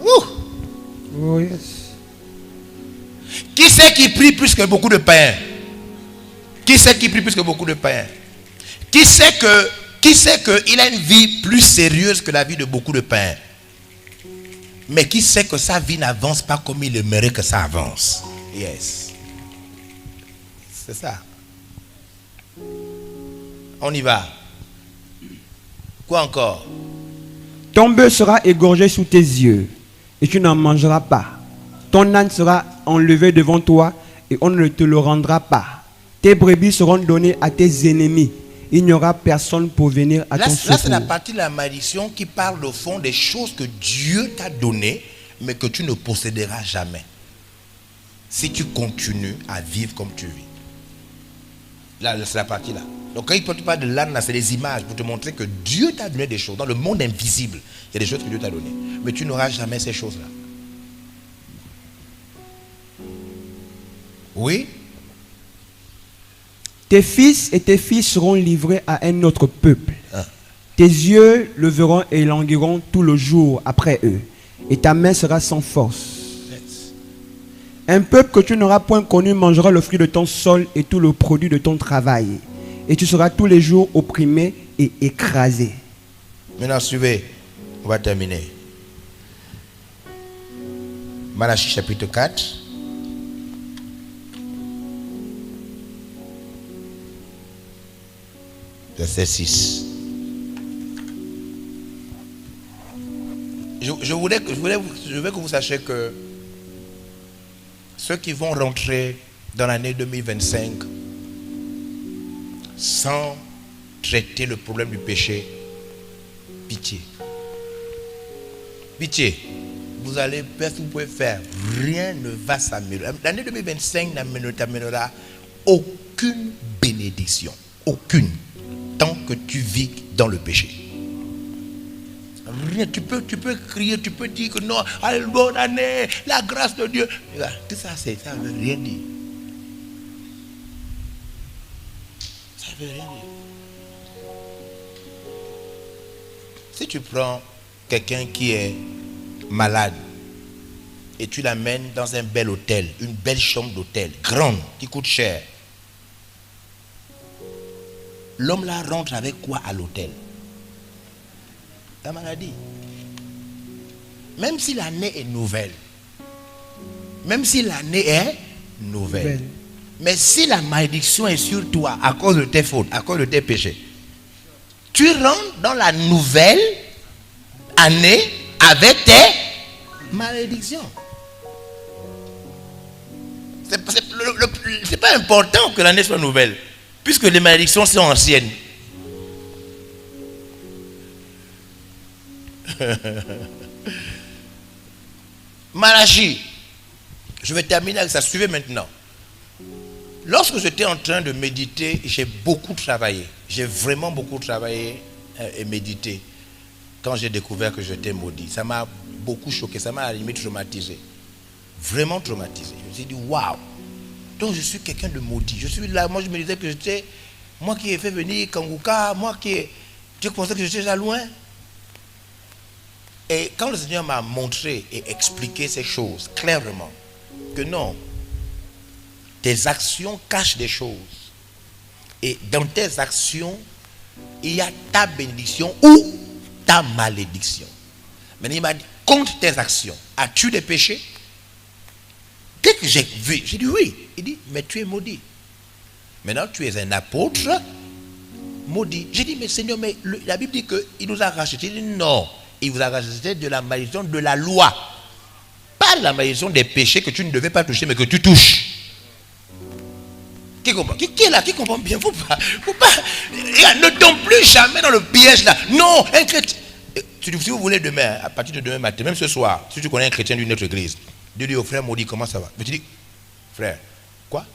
Ouh. Oh yes. Qui c'est qui prie plus que beaucoup de païens? Qui c'est qui prie plus que beaucoup de païens? Qui sait qu'il a une vie plus sérieuse que la vie de beaucoup de païens? Mais qui sait que sa vie n'avance pas comme il aimerait que ça avance? Yes. C'est ça. On y va. Quoi encore? Ton bœuf sera égorgé sous tes yeux et tu n'en mangeras pas. Ton âne sera enlevé devant toi et on ne te le rendra pas. Tes brebis seront données à tes ennemis. Il n'y aura personne pour venir à ton secours. Là, c'est la partie de la malédiction qui parle au fond des choses que Dieu t'a données, mais que tu ne posséderas jamais. Si tu continues à vivre comme tu vis. Là, c'est la partie là. Donc quand il parle de l'âne, c'est des images pour te montrer que Dieu t'a donné des choses. Dans le monde invisible, il y a des choses que Dieu t'a données. Mais tu n'auras jamais ces choses-là. Oui. Tes fils et tes filles seront livrés à un autre peuple. Tes yeux le verront et languiront tout le jour après eux. Et ta main sera sans force. Un peuple que tu n'auras point connu mangera le fruit de ton sol et tout le produit de ton travail. Et tu seras tous les jours opprimé et écrasé. Maintenant, suivez. On va terminer. Malachie chapitre 4. Verset 6. Je veux que vous sachiez que ceux qui vont rentrer dans l'année 2025 sans traiter le problème du péché, pitié. Pitié. Vous allez faire ce que vous pouvez faire. Rien ne va s'améliorer. L'année 2025 n'amènera aucune bénédiction. Aucune. Tant que tu vis dans le péché. Rien, tu peux crier, tu peux dire que non, allez, bonne année, la grâce de Dieu. Tout ça, ça ne veut rien dire. Ça ne veut rien dire. Si tu prends quelqu'un qui est malade et tu l'amènes dans un bel hôtel, une belle chambre d'hôtel, grande, qui coûte cher, l'homme là rentre avec quoi à l'hôtel? La maladie. Même si l'année est nouvelle. Même si l'année est nouvelle. Mais si la malédiction est sur toi à cause de tes fautes, à cause de tes péchés, tu rentres dans la nouvelle année avec tes malédictions. C'est pas important que l'année soit nouvelle, puisque les malédictions sont anciennes. Malachie, je vais terminer avec ça. Suivez maintenant. Lorsque j'étais en train de méditer, j'ai beaucoup travaillé. J'ai vraiment beaucoup travaillé et médité. Quand j'ai découvert que j'étais maudit, ça m'a beaucoup choqué. Ça m'a à la limite traumatisé. Vraiment traumatisé. Je me suis dit, waouh. Donc je suis quelqu'un de maudit. Je suis là, moi je me disais que j'étais, moi qui ai fait venir Kangouka, je pensais que j'étais déjà loin. Et quand le Seigneur m'a montré et expliqué ces choses clairement, que non, tes actions cachent des choses. Et dans tes actions, il y a ta bénédiction ou ta malédiction. Mais il m'a dit, compte tes actions. As-tu des péchés? Dès que j'ai vu, j'ai dit oui. Il dit, mais tu es maudit. Maintenant, tu es un apôtre maudit. J'ai dit, mais Seigneur, mais la Bible dit qu'il nous a racheté. Il dit, non. Il vous a racheté de la malédiction de la loi. Pas la malédiction des péchés que tu ne devais pas toucher, mais que tu touches. Qui comprend? Qui est là? Qui comprend bien? Faut pas. Ne tombe plus jamais dans le piège là. Non, un chrétien. Si vous voulez demain, à partir de demain matin, même ce soir, si tu connais un chrétien d'une autre église, Dieu dit au frère maudit, comment ça va? Mais tu dis, frère, quoi?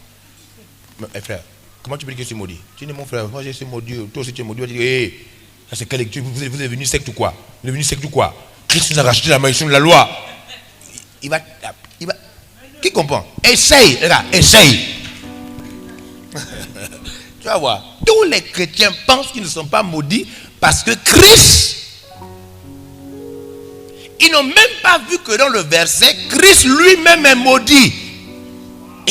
Mais, frère, comment tu peux dire que je suis maudit? Tu dis, mon frère, moi je suis maudit, toi aussi tu es maudit. Tu dis, hé, c'est quelle lecture? Vous êtes venu secte ou quoi? Vous êtes venu secte ou quoi? Christ nous a racheté la malédiction de la loi. Il va. Qui comprend? Essaye, regarde, essaye. Tu vas voir, tous les chrétiens pensent qu'ils ne sont pas maudits parce que Christ, ils n'ont même pas vu que dans le verset, Christ lui-même est maudit.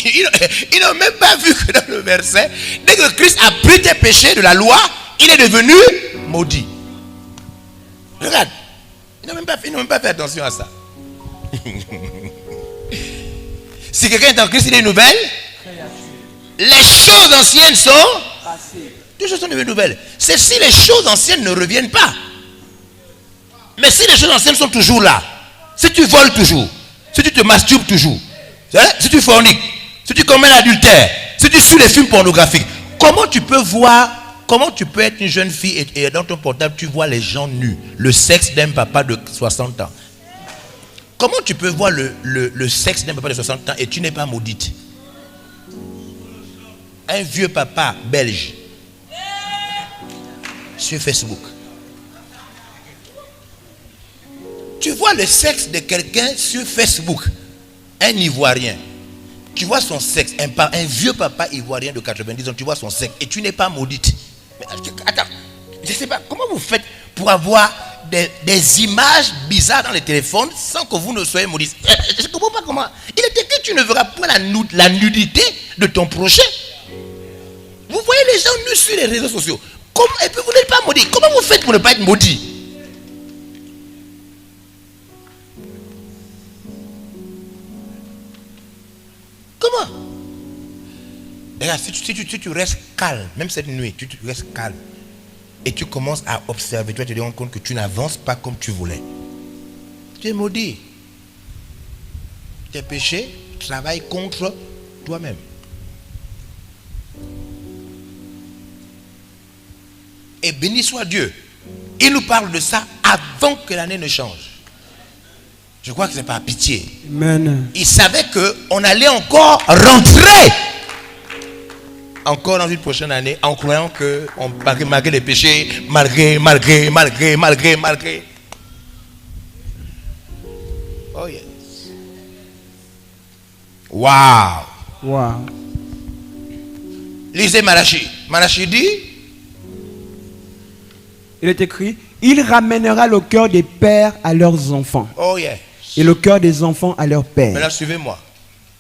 Ils n'ont même pas vu que dans le verset, dès que Christ a pris tes péchés de la loi, il est devenu maudit. Regarde, ils n'ont même pas fait attention à ça. Si quelqu'un est en Christ, il est nouvelle. Les choses anciennes sont passées. Les choses sont devenues nouvelles. C'est si les choses anciennes ne reviennent pas. Mais si les choses anciennes sont toujours là, si tu voles toujours, si tu te masturbes toujours, si tu forniques, si tu commets l'adultère, si tu suis les films pornographiques, comment tu peux être une jeune fille et dans ton portable, tu vois les gens nus, le sexe d'un papa de 60 ans? Comment tu peux voir le sexe d'un papa de 60 ans et tu n'es pas maudite? Un vieux papa belge sur Facebook. Tu vois le sexe de quelqu'un sur Facebook, un Ivoirien. Tu vois son sexe, un vieux papa ivoirien de 90 ans, tu vois son sexe et tu n'es pas maudite. Mais attends, je ne sais pas, comment vous faites pour avoir des images bizarres dans les téléphones sans que vous ne soyez maudite? Je ne comprends pas comment. Il était que tu ne verras pas la nudité de ton prochain. Vous voyez les gens nus sur les réseaux sociaux. Et puis vous n'êtes pas maudit. Comment vous faites pour ne pas être maudit? Comment? Regarde, si tu restes calme, même cette nuit, tu restes calme et tu commences à observer, tu vas te rendre compte que tu n'avances pas comme tu voulais. Tu es maudit. Tes péchés travaillent contre toi-même. Et béni soit Dieu. Il nous parle de ça avant que l'année ne change. Je crois que c'est par pitié. Amen. Il savait qu'on allait encore rentrer encore dans une prochaine année en croyant qu'on malgré les péchés, malgré. Oh yes. Wow. Wow. Lisez Malachie. Malachie dit, il est écrit, il ramènera le cœur des pères à leurs enfants. oh yes. Et le cœur des enfants à leurs pères. Maintenant, suivez-moi.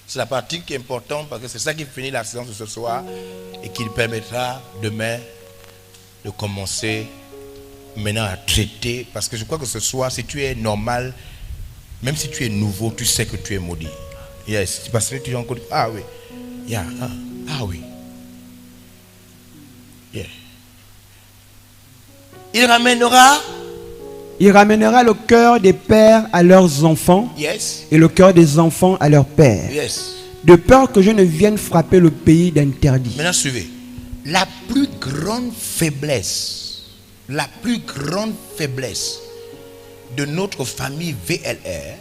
C'est la partie qui est importante parce que c'est ça qui finit la séance de ce soir et qui permettra demain de commencer maintenant à traiter. Parce que je crois que ce soir, si tu es normal, même si tu es nouveau, tu sais que tu es maudit. Yes. Parce que tu es encore. Ah oui. Yeah. Ah oui. Yeah. Il ramènera le cœur des pères à leurs enfants. Yes. Et le cœur des enfants à leurs pères. Yes. De peur que je ne vienne frapper le pays d'interdit. Maintenant suivez. La plus grande faiblesse de notre famille VLR,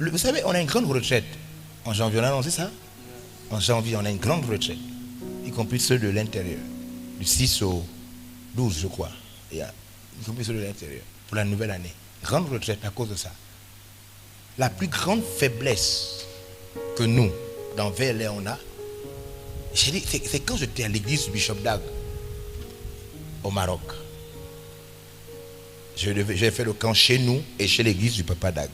vous savez, on a une grande retraite. En janvier, on a annoncé ça. En janvier, on a une grande retraite, y compris ceux de l'intérieur, du 6 au 12, je crois. Y compris ceux de l'intérieur, pour la nouvelle année. Grande retraite à cause de ça. La plus grande faiblesse que nous, dans VLR, on a, c'est quand j'étais à l'église du Bishop Dag, au Maroc. J'ai fait le camp chez nous et chez l'église du Papa Dag.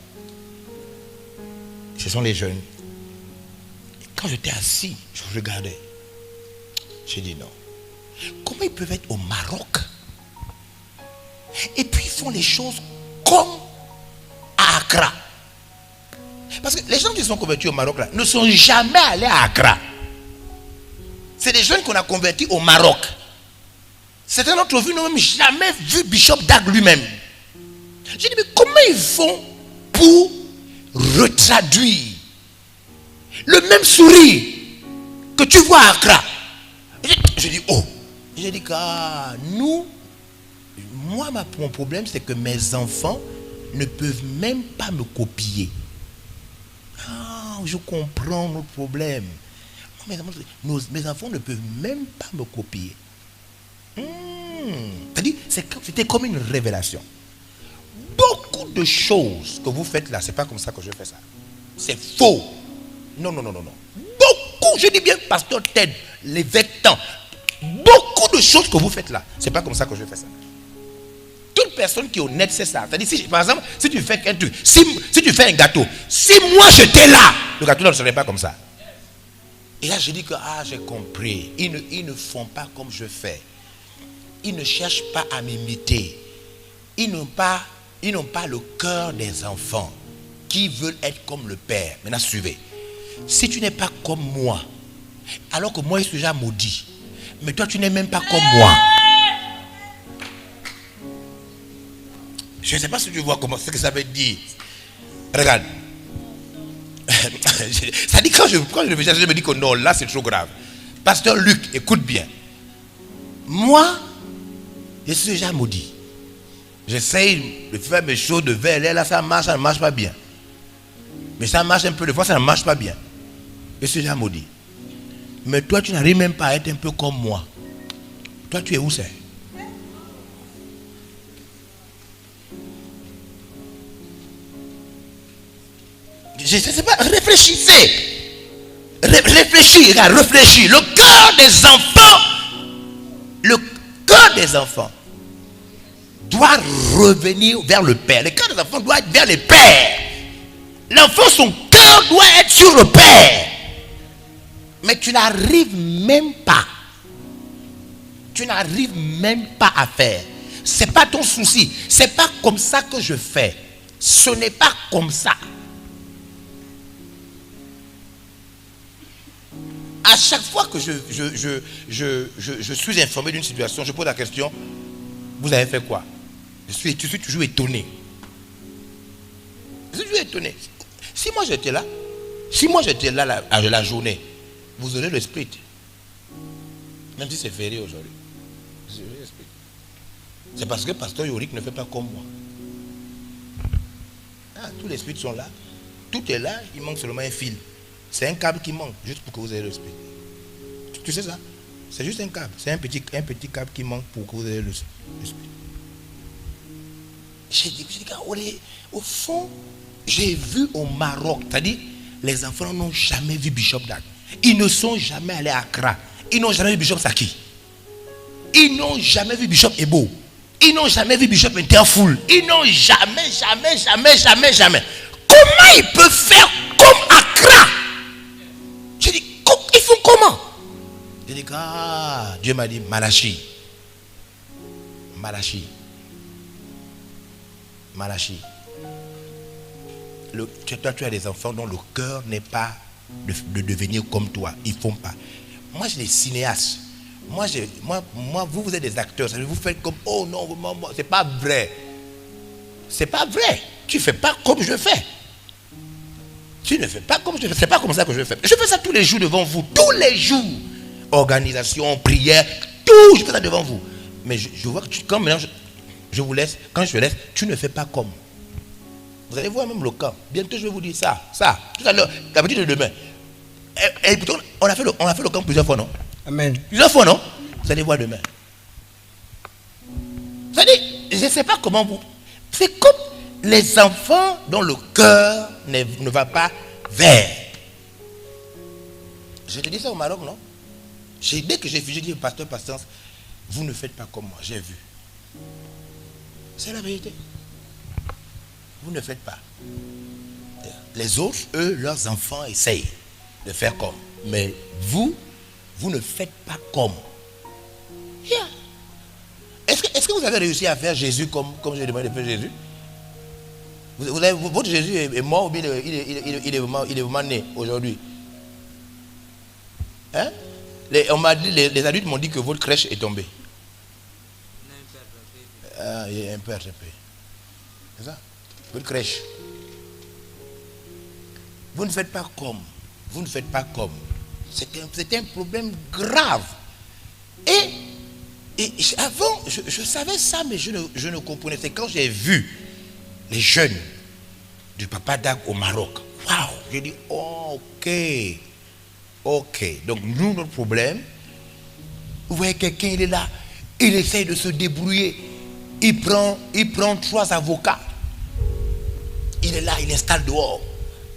Ce sont les jeunes. Et quand j'étais assis, je regardais. J'ai dit non. Comment ils peuvent être au Maroc et puis ils font les choses comme à Accra? Parce que les gens qui sont convertis au Maroc là, ne sont jamais allés à Accra. C'est des jeunes qu'on a convertis au Maroc. Certains d'entre vous n'ont même jamais vu Bishop Dag lui-même. J'ai dit, mais comment ils font pour retraduire le même sourire que tu vois à Accra? J'ai dit, oh. J'ai dit que nous, mon problème, c'est que mes enfants ne peuvent même pas me copier. Ah, je comprends notre problème. Mes enfants ne peuvent même pas me copier. C'est-à-dire, c'était comme une révélation. Beaucoup de choses que vous faites là, c'est pas comme ça que je fais ça. C'est faux. Non. Beaucoup, je dis bien, pasteur Ted, l'évêque Tant. Beaucoup de choses que vous faites là, c'est pas comme ça que je fais ça. Toute personne qui est honnête, c'est ça. C'est-à-dire, par exemple, si tu fais un truc, si tu fais un gâteau, si moi j'étais là, le gâteau ne serait pas comme ça. Et là, je dis que, j'ai compris. Ils ne font pas comme je fais. Ils ne cherchent pas à m'imiter. Ils n'ont pas le cœur des enfants qui veulent être comme le Père. Maintenant, suivez. Si tu n'es pas comme moi, alors que moi, je suis déjà maudit, mais toi, tu n'es même pas comme moi. Je ne sais pas si tu vois ce que ça veut dire. Regarde. Ça dit quand je réfléchis, je me dis que non, là c'est trop grave. Pasteur Luc, écoute bien. Moi, je suis déjà maudit. J'essaye de faire mes choses de vers là, ça ne marche pas bien. Mais ça marche un peu de fois, ça ne marche pas bien. Je suis déjà maudit. Mais toi, tu n'arrives même pas à être un peu comme moi. Toi, tu es où c'est? Je ne sais pas, réfléchissez. Réfléchis, regarde, réfléchis. Le cœur des enfants doit revenir vers le Père. Le cœur des enfants doit être vers le Père. L'enfant, son cœur doit être sur le Père. Mais tu n'arrives même pas. Tu n'arrives même pas à faire. Ce n'est pas ton souci. Ce n'est pas comme ça que je fais. Ce n'est pas comme ça. À chaque fois que je suis informé d'une situation, je pose la question, vous avez fait quoi? Je suis toujours étonné. Je suis toujours étonné. Si moi j'étais là à la journée, vous aurez le spirit. Même si c'est férié aujourd'hui. Vous aurez le spirit. C'est parce que Pasteur Yorick ne fait pas comme moi. Ah, tous les spirits sont là. Tout est là, il manque seulement un fil. C'est un câble qui manque, juste pour que vous ayez le spirit. Tu sais ça? C'est juste un câble. C'est un petit câble qui manque pour que vous ayez le spirit. J'ai dit, au fond, j'ai vu au Maroc, c'est-à-dire, les enfants n'ont jamais vu Bishop Dag. Ils ne sont jamais allés à Accra. Ils n'ont jamais vu Bishop Saki. Ils n'ont jamais vu Bishop Ebo. Ils n'ont jamais vu Bishop Interfoul. Ils n'ont jamais. Comment ils peuvent faire comme Accra? J'ai dit, ils font comment? J'ai dit, Dieu m'a dit, Malachi. Toi, tu as des enfants dont le cœur n'est pas de devenir comme toi. Ils ne font pas. Moi, j'ai des cinéastes. Moi, vous êtes des acteurs. Vous faites comme, oh non, c'est pas vrai. C'est pas vrai. Tu ne fais pas comme je fais. Tu ne fais pas comme je fais. C'est pas comme ça que je fais. Je fais ça tous les jours devant vous. Tous les jours. Organisation, prière, tout. Je fais ça devant vous. Mais je vois que quand maintenant je vous laisse, quand je te laisse, tu ne fais pas comme. Vous allez voir même le camp. Bientôt je vais vous dire ça. Tout à l'heure, la petite de demain. Et pourtant, on a fait le camp plusieurs fois, non? Amen. Plusieurs fois, non? Vous allez voir demain. C'est-à-dire, je ne sais pas comment vous. C'est comme les enfants dont le cœur ne va pas vers. Je te dis ça au Maroc, non? Dès que j'ai vu, j'ai dit, pasteur, vous ne faites pas comme moi, j'ai vu. C'est la vérité. Vous ne faites pas. Les autres, eux, leurs enfants essayent de faire comme. Mais vous ne faites pas comme. Yeah. Est-ce que vous avez réussi à faire Jésus comme j'ai demandé de faire Jésus? Votre Jésus est mort ou bien il est vraiment né aujourd'hui? Hein? Les adultes m'ont dit que votre crèche est tombée. Il y a un père trempé. C'est ça? Votre crèche. Vous ne faites pas comme. Vous ne faites pas comme. C'était un problème grave. Et avant, je savais ça, mais je ne comprenais. C'est quand j'ai vu les jeunes du Papa Dag au Maroc. Waouh! J'ai dit, oh, ok. Donc, nous, notre problème, vous voyez, quelqu'un, il est là, il essaye de se débrouiller. Il prend 3 avocats. Il est là, il installe dehors.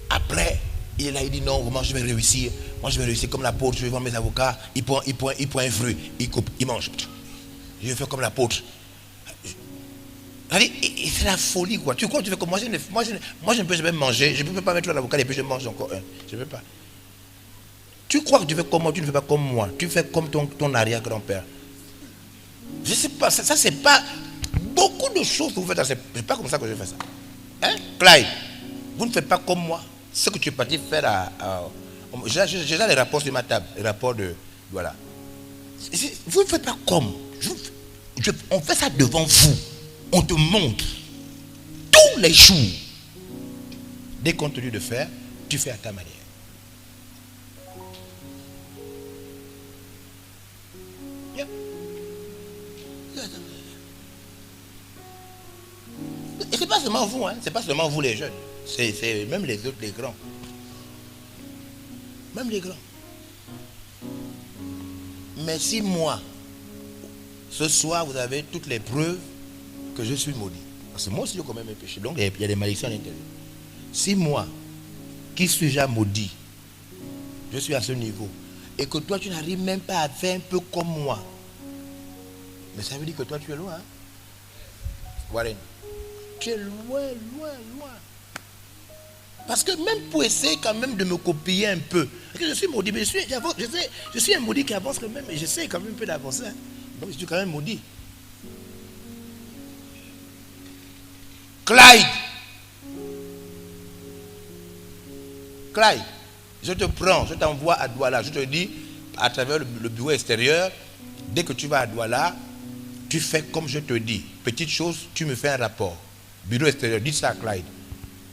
Après, il est là, il dit non, vraiment, je vais réussir. Moi, je vais réussir comme l'apôtre, je vais vendre mes avocats. Il prend un fruit, il coupe, il mange. Je vais faire comme l'apôtre. C'est la folie, quoi. Tu crois que tu fais comme moi? Je ne peux jamais manger. Je ne peux pas mettre l'avocat et puis je mange encore un. Je ne peux pas. Tu crois que tu fais comme moi? Tu ne fais pas comme moi. Tu fais comme ton arrière-grand-père. Je ne sais pas. Ça c'est pas. Beaucoup de choses que vous faites, c'est pas comme ça que je fais ça. Hein? Clyde, vous ne faites pas comme moi. Ce que tu es parti faire j'ai là les rapports sur ma table. Les rapports de. Voilà. Vous ne faites pas comme. On fait ça devant vous. On te montre. Tous les jours. Dès qu'on te dit de faire, tu fais à ta manière. Yeah. Et c'est pas seulement vous, hein. C'est pas seulement vous les jeunes. C'est même les autres, les grands. Même les grands. Mais si moi, ce soir, vous avez toutes les preuves que je suis maudit. Parce que moi aussi, je commets mes péchés. Donc, il y a des malédictions à l'intérieur. Si moi, qui suis déjà maudit, je suis à ce niveau, et que toi, tu n'arrives même pas à faire un peu comme moi, mais ça veut dire que toi, tu es loin. Hein? Warren, tu es loin, loin, loin. Parce que même pour essayer quand même de me copier un peu, parce que je suis maudit, mais je suis un maudit qui avance quand même, et j'essaie quand même un peu d'avancer. Hein? Donc, je suis quand même maudit. Clyde, je te prends, je t'envoie à Douala. Je te dis, à travers le bureau extérieur, dès que tu vas à Douala, tu fais comme je te dis. Petite chose, tu me fais un rapport. Bureau extérieur, dis ça à Clyde.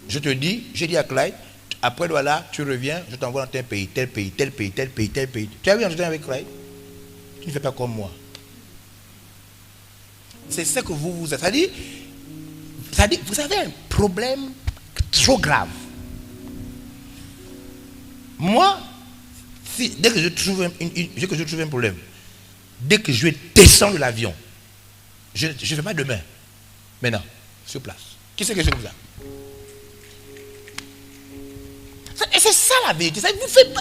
Je te dis, j'ai dit à Clyde, après Douala, tu reviens, je t'envoie dans tel pays, tel pays, tel pays, tel pays, tel pays. Tu as vu en entretien avec Clyde? Tu ne fais pas comme moi. C'est ça que vous êtes. C'est-à-dire, vous avez un problème trop grave. Moi, dès que je trouve un problème, dès que je descends de l'avion, je ne fais pas demain. Maintenant, sur place. Qui c'est que je fais comme ça? Et c'est ça la vérité. Vous faites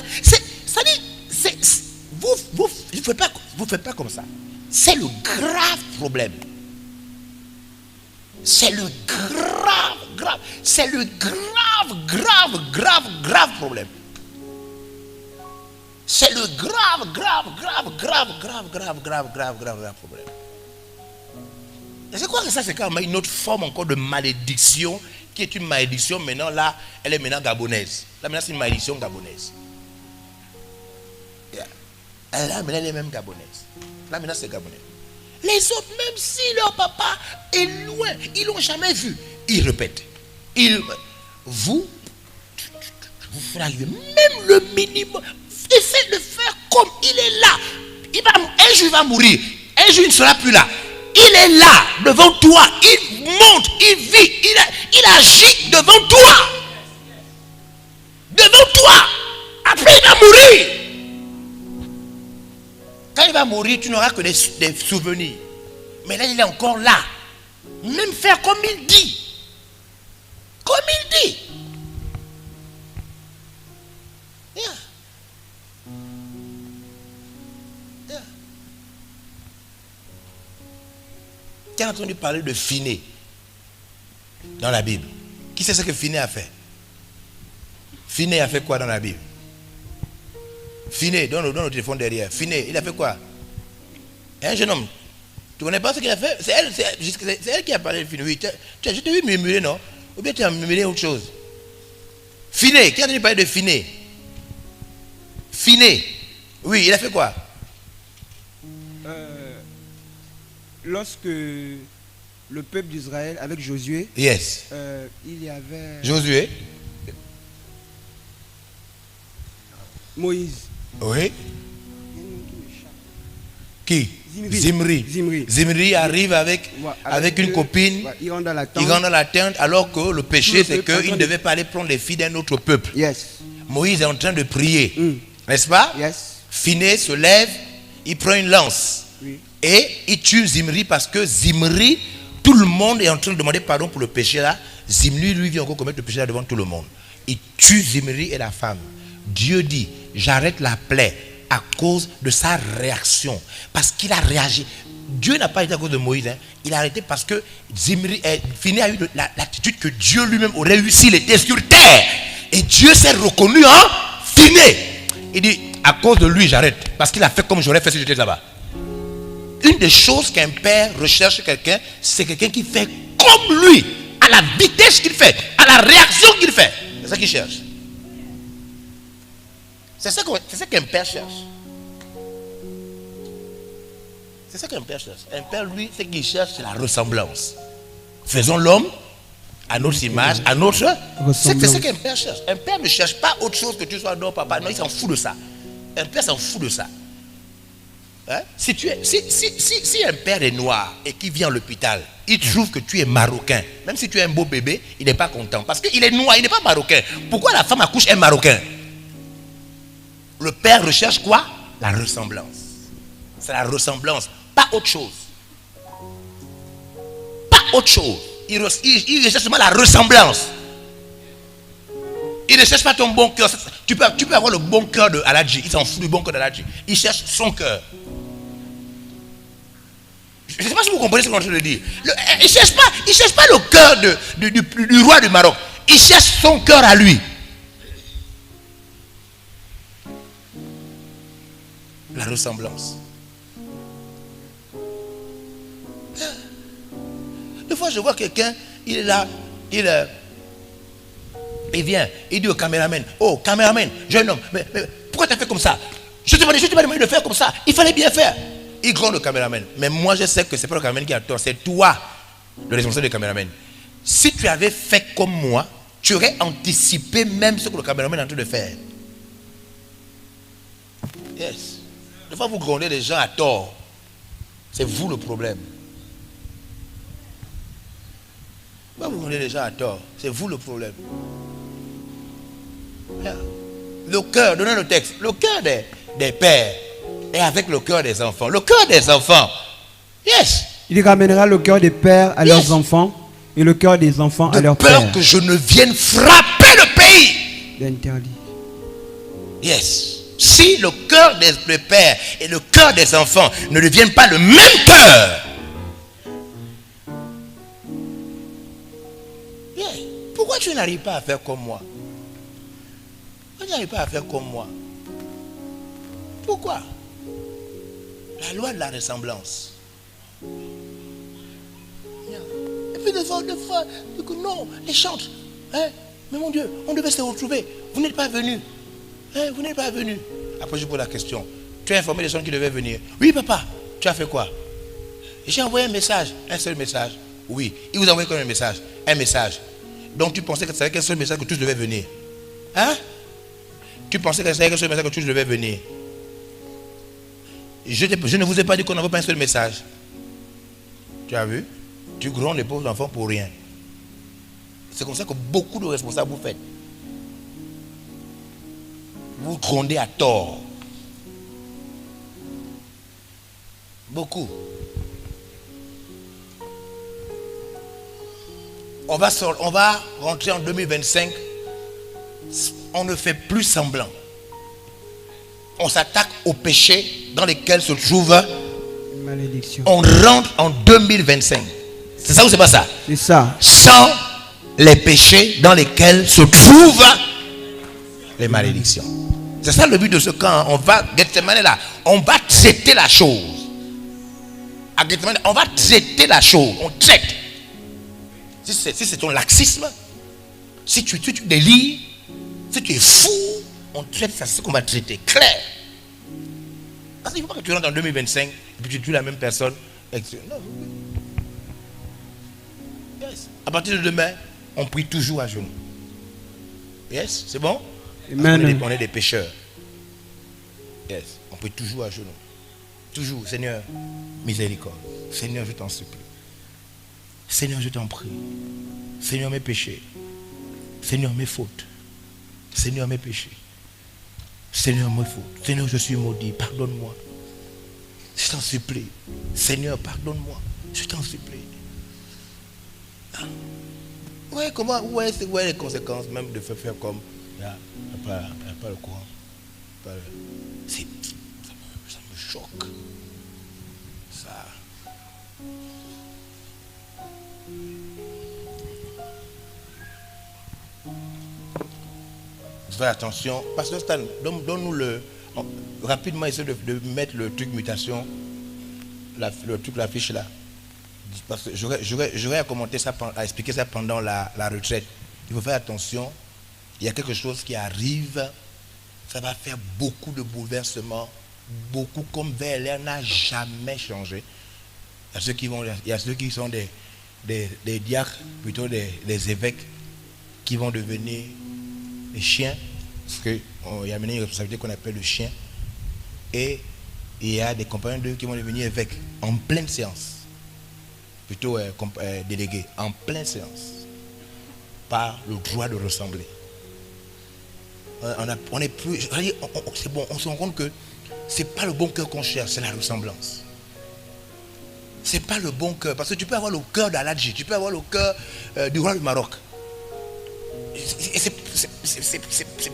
pas. Vous faites pas comme ça. C'est le grave problème. C'est le grave problème. C'est le grave problème. Et je crois que ça, c'est quand même une autre forme encore de malédiction, qui est une malédiction maintenant, là, elle est maintenant gabonaise. Là, maintenant, c'est une malédiction gabonaise. Yeah. Là, maintenant, elle est même gabonaise. Là, maintenant, c'est gabonaise. Les autres, même si leur papa est loin, ils ne l'ont jamais vu, ils répètent. Vous ferez arriver même le minimum. Essayez de le faire comme il est là. Un jour, il va mourir. Un jour, il ne sera plus là. Il est là, devant toi. Il monte, il vit, il agit devant toi. Devant toi. Après, il va mourir. Quand il va mourir, tu n'auras que des souvenirs. Mais là, il est encore là. Même faire comme il dit. Comme il dit. Yeah. Yeah. Tu as entendu parler de Finney dans la Bible. Qui sait ce que Finney a fait? Finney a fait quoi dans la Bible? Finney, dans le téléphone derrière. Finney, il a fait quoi? Un jeune homme. Tu ne connais pas ce qu'il a fait? C'est elle qui a parlé de Finney. Oui, je t'ai vu murmurer, non? Ou bien tu as murmuré autre chose? Finney, qui a entendu parler de Finney? Finney, oui, il a fait quoi? Lorsque le peuple d'Israël, avec Josué, Yes. Il y avait Josué? Moïse. Oui. Qui? Zimri. Zimri arrive avec une copine. Il rentre dans la tente. Il rentre dans la tente alors que le péché, c'est qu'il ne devait pas aller prendre les filles d'un autre peuple. Yes. Moïse est en train de prier. N'est-ce pas? Yes. Finney se lève, il prend une lance. Oui. Et il tue Zimri parce que Zimri, tout le monde est en train de demander pardon pour le péché là. Zimri, lui, vient encore commettre le péché là devant tout le monde. Il tue Zimri et la femme. Dieu dit, j'arrête la plaie à cause de sa réaction. Parce qu'il a réagi. Dieu n'a pas été à cause de Moïse. Hein. Il a arrêté parce que Finney a eu l'attitude que Dieu lui-même aurait eu s'il était sur terre. Et Dieu s'est reconnu en Finney. Il dit, à cause de lui, j'arrête. Parce qu'il a fait comme j'aurais fait si j'étais là-bas. Une des choses qu'un père recherche chez quelqu'un, c'est quelqu'un qui fait comme lui, à la vitesse qu'il fait, à la réaction qu'il fait. C'est ça qu'il cherche. C'est ça qu'un père cherche. C'est ça qu'un père cherche. Un père, lui, ce qu'il cherche, c'est la ressemblance. Faisons l'homme à notre image, à notre... C'est ressemblance. ce qu'un père cherche. Un père ne cherche pas autre chose que tu sois non papa. Non, il s'en fout de ça. Un père s'en fout de ça. Hein? Si un père est noir et qui vient à l'hôpital, il trouve que tu es marocain. Même si tu es un beau bébé, il n'est pas content. Parce qu'il est noir, il n'est pas marocain. Pourquoi la femme accouche un marocain? Le père recherche quoi? La ressemblance. C'est la ressemblance, pas autre chose. Pas autre chose. Il recherche seulement la ressemblance. Il ne cherche pas ton bon cœur. Tu peux avoir le bon cœur de Aladji. Il s'en fout du bon cœur d'Aladji. Il cherche son cœur. Je ne sais pas si vous comprenez ce que je suis en train de dire. Il ne cherche pas le cœur du roi du Maroc. Il cherche son cœur à lui. La ressemblance. Des fois, je vois quelqu'un, il est là, il vient, il dit au caméraman, oh caméraman, jeune homme, mais pourquoi tu as fait comme ça? Je te demandais de faire comme ça, il fallait bien faire. Il gronde le caméraman. Mais moi, je sais que ce n'est pas le caméraman qui a tort, c'est toi, le responsable du caméraman. Si tu avais fait comme moi, tu aurais anticipé même ce que le caméraman est en train de faire. Yes. Des fois, vous grondez les gens à tort. C'est vous le problème. Des fois, vous grondez les gens à tort. C'est vous le problème. Le cœur, donnez le texte. Le cœur des pères est avec le cœur des enfants. Le cœur des enfants. Yes. Il ramènera le cœur des pères à leurs enfants et le cœur des enfants à leurs pères. De peur que je ne vienne frapper le pays. L'interdit. Yes. Si le cœur des pères et le cœur des enfants ne deviennent pas le même cœur. Yeah. Pourquoi tu n'arrives pas à faire comme moi? Pourquoi tu n'arrives pas à faire comme moi? Pourquoi? La loi de la ressemblance. Et puis des fois, non, les chantes. Hein? Mais mon Dieu, on devait se retrouver. Vous n'êtes pas venus. Hein? Vous n'êtes pas venus. Après, je pose la question. Tu as informé les gens qui devaient venir. Oui, papa. Tu as fait quoi? J'ai envoyé un message. Un seul message. Oui. Il vous a envoyé comme un message. Un message. Donc tu pensais que c'était avec un seul message que tous devaient venir. Hein? Tu pensais que c'était avec un seul message que tous devaient venir. Je ne vous ai pas dit qu'on n'avait pas un seul message. Tu as vu? Tu grondes les pauvres enfants pour rien. C'est comme ça que beaucoup de responsables vous faites. Vous grondez à tort. Beaucoup. On va rentrer en 2025. On ne fait plus semblant. On s'attaque aux péchés dans lesquels se trouve Malédiction. On rentre en 2025. C'est ça ou c'est pas ça? C'est ça. Sans les péchés dans lesquels se trouvent les malédictions. C'est ça le but de ce camp. On va, là, on va traiter la chose. À Gethsemane, on va traiter la chose. On traite. Si c'est ton laxisme, si tu délires, si tu es fou, on traite ça. C'est ce qu'on va traiter. Clair. Parce qu'il ne faut pas que tu rentres en 2025 et puis tu tues la même personne. Non. Yes. À partir de demain, on prie toujours à genoux. Yes, c'est bon? Amen. On est des pécheurs. Yes, on prie toujours à genoux. Toujours, Seigneur, miséricorde. Seigneur, je t'en supplie. Seigneur, je t'en prie. Seigneur, mes péchés. Seigneur, mes fautes. Seigneur, mes péchés. Seigneur, mes fautes. Seigneur, je suis maudit. Pardonne-moi. Je t'en supplie. Seigneur, pardonne-moi. Je t'en supplie. Ouais, comment, ouais, c'est les conséquences même de faire comme. Il n'y a pas le courant. Ça me choque. Ça. Fais attention. Pasteur Stan, donne-nous rapidement, essaie de mettre le truc mutation, l'affiche là. Parce que j'aurais à commenter ça, à expliquer ça pendant la retraite. Il faut faire attention. Il y a quelque chose qui arrive. Ça va faire beaucoup de bouleversements. Beaucoup comme VLR n'a jamais changé. Il y a ceux qui sont des des diacres, plutôt des évêques qui vont devenir des chiens, parce qu'il y a maintenant une responsabilité qu'on appelle le chien, et il y a des compagnons d'eux qui vont devenir évêques en pleine séance, plutôt délégués, en pleine séance, par le droit de ressembler. On est plus, c'est bon, on se rend compte que c'est pas le bon cœur qu'on cherche, c'est la ressemblance. C'est pas le bon cœur, parce que tu peux avoir le cœur d'Aladji, tu peux avoir le cœur du roi du Maroc.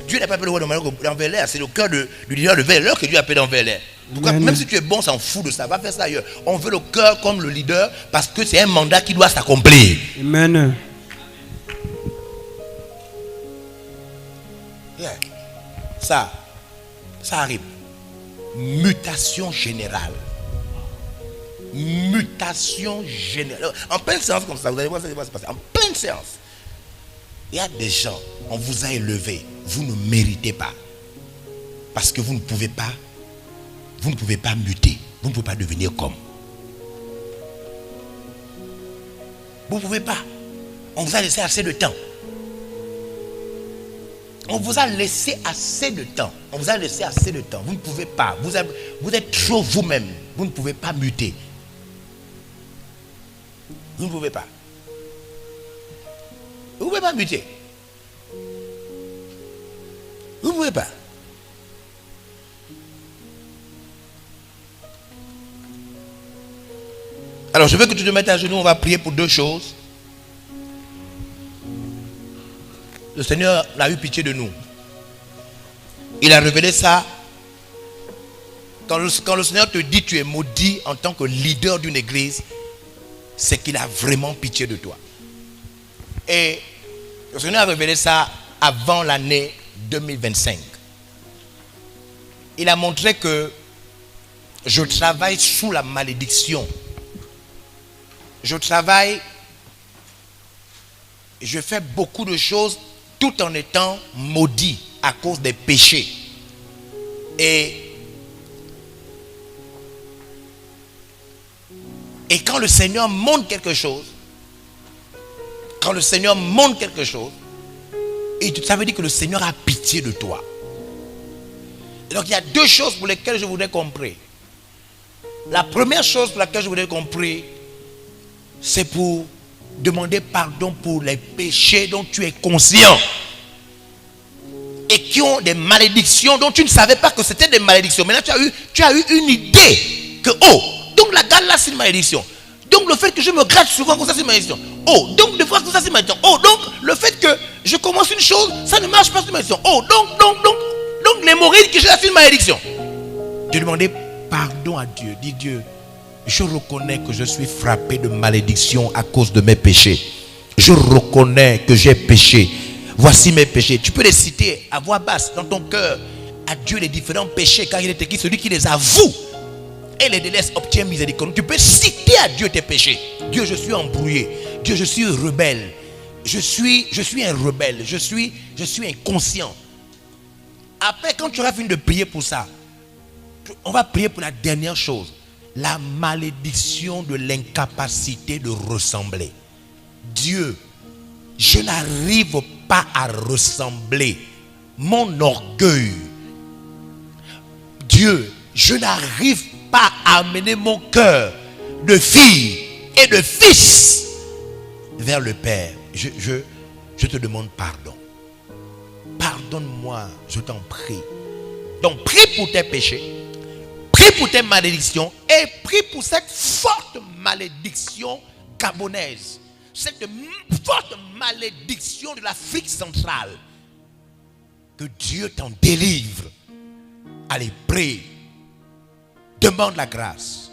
Dieu n'a pas appelé le roi du Maroc d'Envers, c'est le cœur du leader de Véleur que Dieu a appelé d'Envers. Pourquoi? Même si tu es bon, s'en fout de ça, va faire ça ailleurs. On veut le cœur comme le leader parce que c'est un mandat qui doit s'accomplir. Amen. Yeah. Ça arrive. Mutation générale. Mutation générale. En pleine séance comme ça, vous allez voir ce qui va se passer. En pleine séance. Il y a des gens, on vous a élevé, vous ne méritez pas. Parce que vous ne pouvez pas muter. Vous ne pouvez pas devenir comme. Vous ne pouvez pas. On vous a laissé assez de temps. On vous a laissé assez de temps. On vous a laissé assez de temps. Vous ne pouvez pas. Vous êtes trop vous-même. Vous ne pouvez pas muter. Vous ne pouvez pas. Vous ne pouvez pas muter. Vous ne pouvez pas. Alors, je veux que tu te mettes à genoux. On va prier pour deux choses. Le Seigneur a eu pitié de nous. Il a révélé ça. Quand le Seigneur te dit tu es maudit en tant que leader d'une église, c'est qu'il a vraiment pitié de toi. Et le Seigneur a révélé ça avant l'année 2025. Il a montré que je travaille sous la malédiction. Je fais beaucoup de choses tout en étant maudit à cause des péchés. Et quand le Seigneur montre quelque chose, et ça veut dire que le Seigneur a pitié de toi. Et donc il y a deux choses pour lesquelles je voudrais qu'on prie. La première chose pour laquelle je voudrais qu'on prie, c'est pour demander pardon pour les péchés dont tu es conscient et qui ont des malédictions dont tu ne savais pas que c'était des malédictions. Maintenant tu as eu une idée que donc la garde là c'est une malédiction. Donc le fait que je me gratte souvent comme ça c'est une malédiction. Donc des fois comme ça c'est une malédiction. Donc le fait que je commence une chose, ça ne marche pas, c'est une malédiction. Donc l'hémorroïde que j'ai là c'est une malédiction. J'ai demandé pardon à Dieu. Dis Dieu, je reconnais que je suis frappé de malédiction à cause de mes péchés. Je reconnais que j'ai péché. Voici mes péchés. Tu peux les citer à voix basse dans ton cœur à Dieu les différents péchés, car il est écrit celui qui les avoue et les délaisse obtient miséricorde. Tu peux citer à Dieu tes péchés. Dieu, je suis embrouillé. Dieu, je suis rebelle. Je suis un rebelle. Je suis inconscient. Après, quand tu auras fini de prier pour ça, on va prier pour la dernière chose. La malédiction de l'incapacité de ressembler. Dieu, je n'arrive pas à ressembler. Mon orgueil. Dieu, je n'arrive pas à amener mon cœur de fille et de fils vers le Père. Je te demande pardon. Pardonne-moi, je t'en prie. Donc prie pour tes péchés. Prie pour tes malédictions et prie pour cette forte malédiction gabonaise. Cette forte malédiction de l'Afrique centrale. Que Dieu t'en délivre. Allez, prie. Demande la grâce.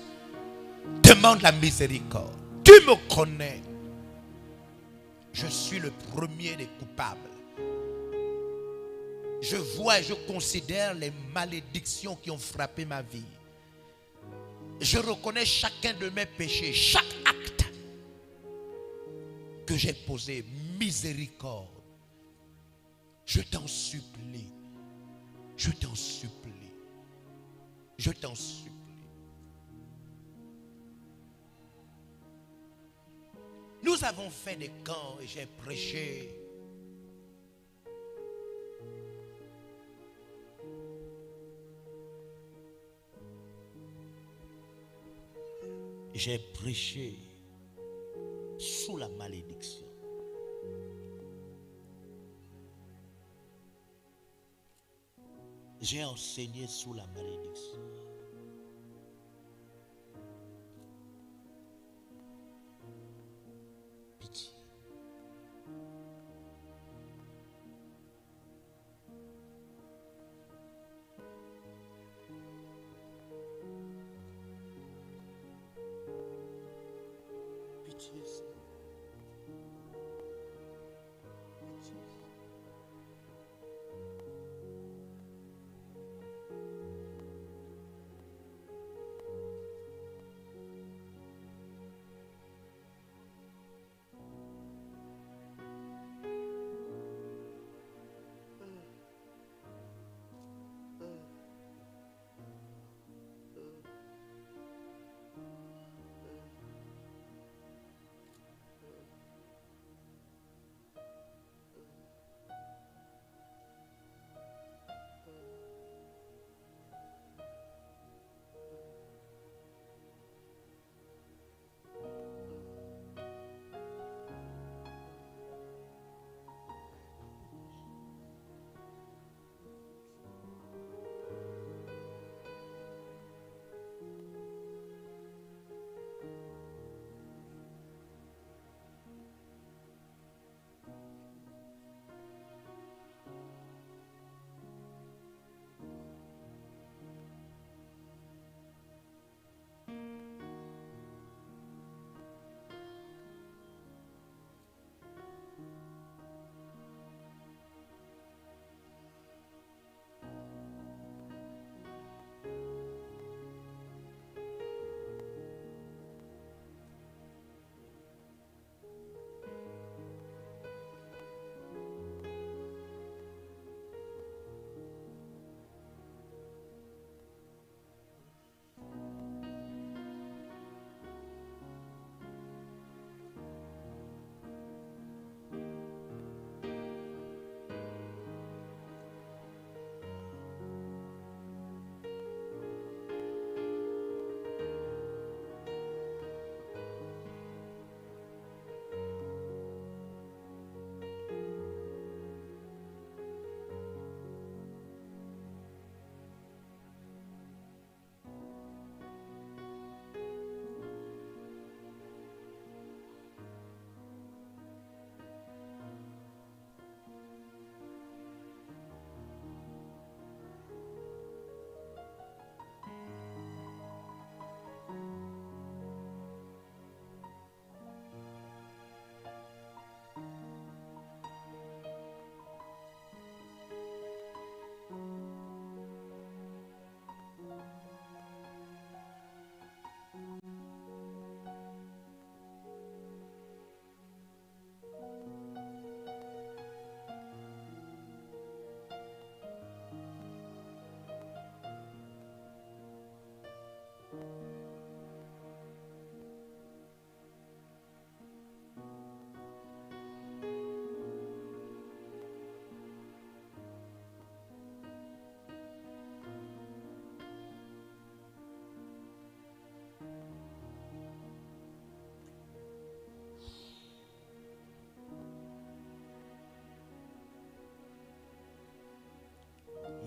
Demande la miséricorde. Tu me connais. Je suis le premier des coupables. Je vois et je considère les malédictions qui ont frappé ma vie. Je reconnais chacun de mes péchés, chaque acte que j'ai posé. Miséricorde. Je t'en supplie. Je t'en supplie. Je t'en supplie. Nous Nous avons fait des camps et j'ai prêché. J'ai prêché sous la malédiction. J'ai enseigné sous la malédiction. Pitié. Pitié, Seigneur. Pitié.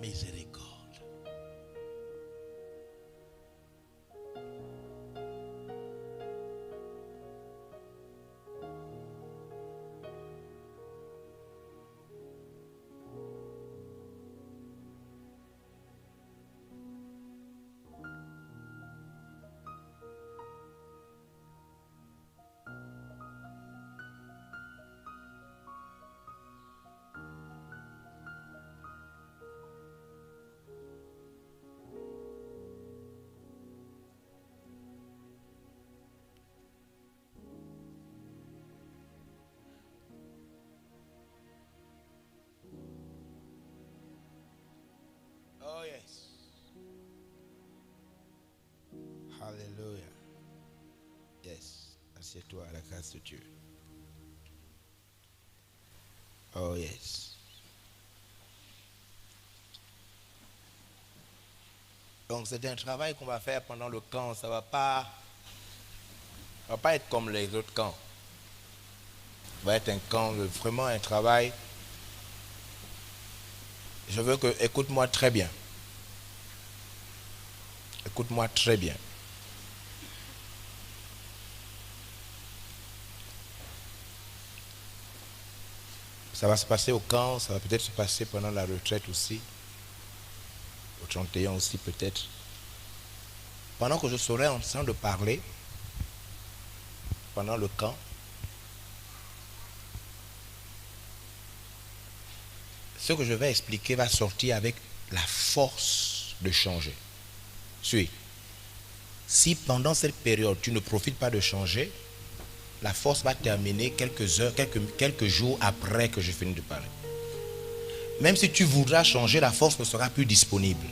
Miséricorde. Oh yes. Hallelujah. Yes. Assieds-toi à la grâce de Dieu. Oh yes. Donc c'est un travail qu'on va faire pendant le camp. Ça va pas être comme les autres camps. Ça va être un camp, vraiment un travail. Je veux que, écoute-moi très bien. Écoute-moi très bien. Ça va se passer au camp, ça va peut-être se passer pendant la retraite aussi. Au 31 aussi peut-être. Pendant que je serai en train de parler, pendant le camp, ce que je vais expliquer va sortir avec la force de changer. Suis. Si pendant cette période, tu ne profites pas de changer, la force va terminer quelques heures, quelques jours après que je finis de parler. Même si tu voudras changer, la force ne sera plus disponible.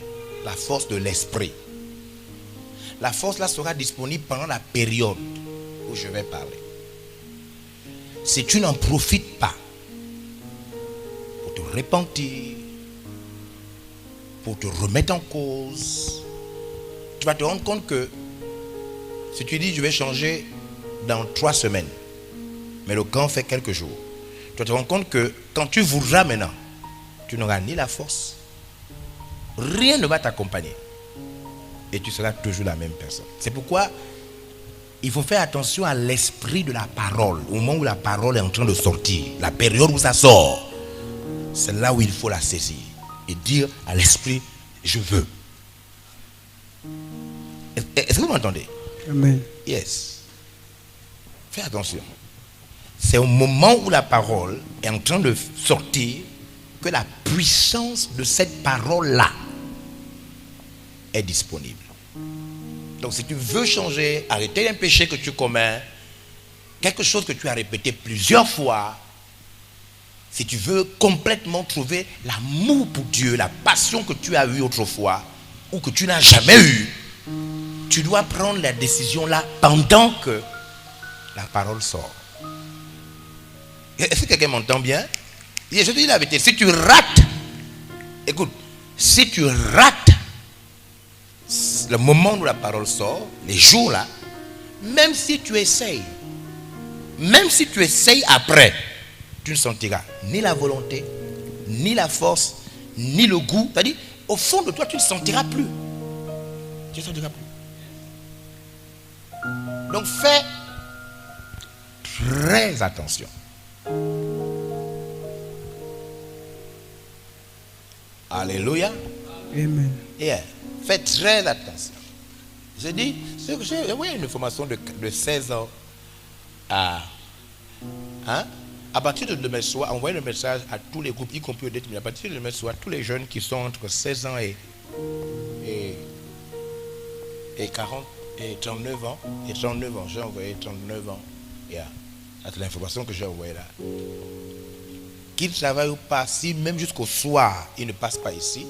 La force de l'esprit. La force là sera disponible pendant la période où je vais parler. Si tu n'en profites pas pour te repentir, pour te remettre en cause, tu vas te rendre compte que si tu dis je vais changer dans 3 semaines, mais le camp fait quelques jours, tu vas te rendre compte que quand tu voudras maintenant, tu n'auras ni la force, rien ne va t'accompagner et tu seras toujours la même personne. C'est pourquoi il faut faire attention à l'esprit de la parole. Au moment où la parole est en train de sortir, la période où ça sort, c'est là où il faut la saisir et dire à l'esprit, je veux. Est-ce que vous m'entendez? Amen. Yes. Fais attention. C'est au moment où la parole est en train de sortir que la puissance de cette parole-là est disponible. Donc si tu veux changer, arrêter un péché que tu commets, quelque chose que tu as répété plusieurs fois, si tu veux complètement trouver l'amour pour Dieu, la passion que tu as eue autrefois, ou que tu n'as jamais eue, tu dois prendre la décision là pendant que la parole sort. Est-ce que quelqu'un m'entend bien? Je te dis la vérité, si tu rates, écoute, si tu rates le moment où la parole sort, les jours là, même si tu essayes après, tu ne sentiras ni la volonté, ni la force, ni le goût. C'est-à-dire, au fond de toi, tu ne sentiras plus. Tu ne sentiras plus. Donc fais très attention. Alléluia. Amen. Yeah. Fais très attention. Je dis, j'ai une formation de 16 ans à partir de demain soir, envoyez le message à tous les groupes, y compris au détenu. À partir de demain soir, tous les jeunes qui sont entre 16 ans et 40 et 39 ans, j'ai envoyé 39 ans. Yeah. C'est l'information que j'ai envoyée là. Qu'ils travaillent ou pas, si même jusqu'au soir, ils ne passent pas ici,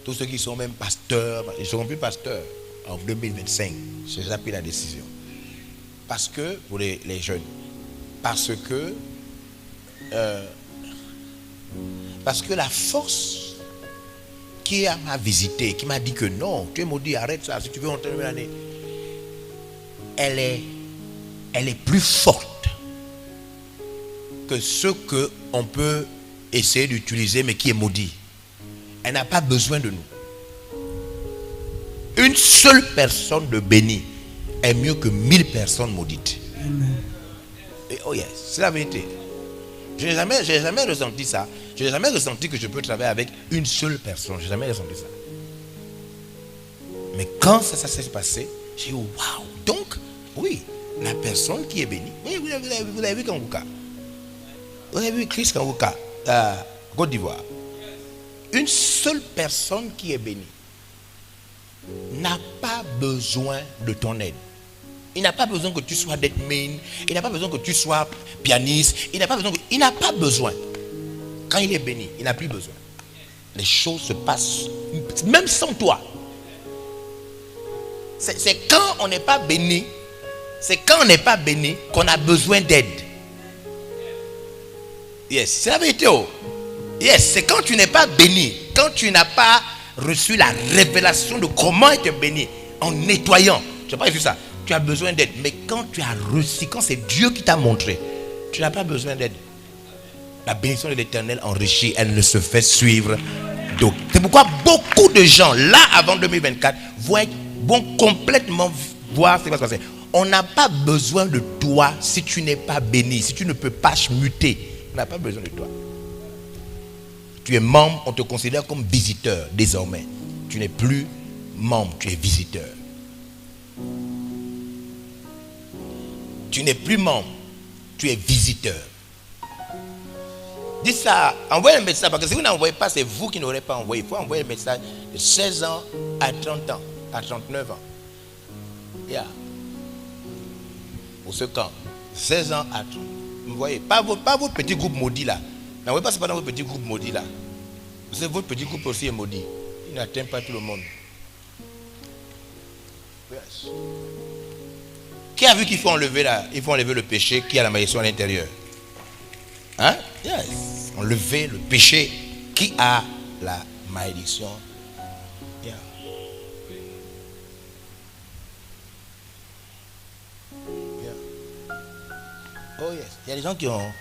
tous ceux qui sont même pasteurs, ils ne seront plus pasteurs en 2025. J'ai déjà pris la décision. Parce que, pour les jeunes, parce que la force qui m'a visité, qui m'a dit que non, tu es maudit, arrête ça, si tu veux entrer une année, elle est plus forte que ce qu'on peut essayer d'utiliser, mais qui est maudit. Elle n'a pas besoin de nous. Une seule personne de béni est mieux que 1000 personnes maudites. Amen. Et oh yes, c'est la vérité. Je n'ai jamais ressenti ça. Je n'ai jamais ressenti que je peux travailler avec une seule personne. Je n'ai jamais ressenti ça. Mais quand ça s'est passé, j'ai dit waouh. Donc, oui, la personne qui est bénie. Oui, vous l'avez vu Kangouka. Vous avez vu Chris Kangouka, Côte d'Ivoire. Une seule personne qui est bénie n'a pas besoin de ton aide. Il n'a pas besoin que tu sois deadman. Il n'a pas besoin que tu sois pianiste. Il n'a pas besoin. Quand il est béni, il n'a plus besoin. Les choses se passent même sans toi. C'est quand on n'est pas béni, qu'on a besoin d'aide. Yes, c'est la vérité. Oh. Yes, c'est quand tu n'es pas béni, quand tu n'as pas reçu la révélation de comment être béni, en nettoyant. Tu n'as pas vu ça. Tu as besoin d'aide. Mais quand tu as reçu, quand c'est Dieu qui t'a montré, tu n'as pas besoin d'aide. La bénédiction de l'Éternel enrichit, elle ne se fait suivre d'aucun. C'est pourquoi beaucoup de gens, là, avant 2024, vont complètement voir ce qui va se passer. On n'a pas besoin de toi si tu n'es pas béni, si tu ne peux pas muter. On n'a pas besoin de toi. Tu es membre, on te considère comme visiteur désormais. Tu n'es plus membre, tu es visiteur. Tu n'es plus membre, tu es visiteur. Dis ça, envoyez un message, parce que si vous n'envoyez pas, c'est vous qui n'aurez pas envoyé. Il faut envoyer un message de 16 ans à 30 ans, à 39 ans. Yeah. Pour ce camp, 16 ans à 30. Vous voyez, pas votre petit groupe maudit là. N'envoyez pas ça dans votre petit groupe maudit là. C'est votre petit groupe aussi est maudit. Il n'atteint pas tout le monde. Yes. Qui a vu qu'il faut enlever là? Il faut enlever le péché qui a la malédiction à l'intérieur. Hein? Yes. Enlever le péché qui a la malédiction. Yeah. Yeah. Oh yes. Il y a des gens qui ont.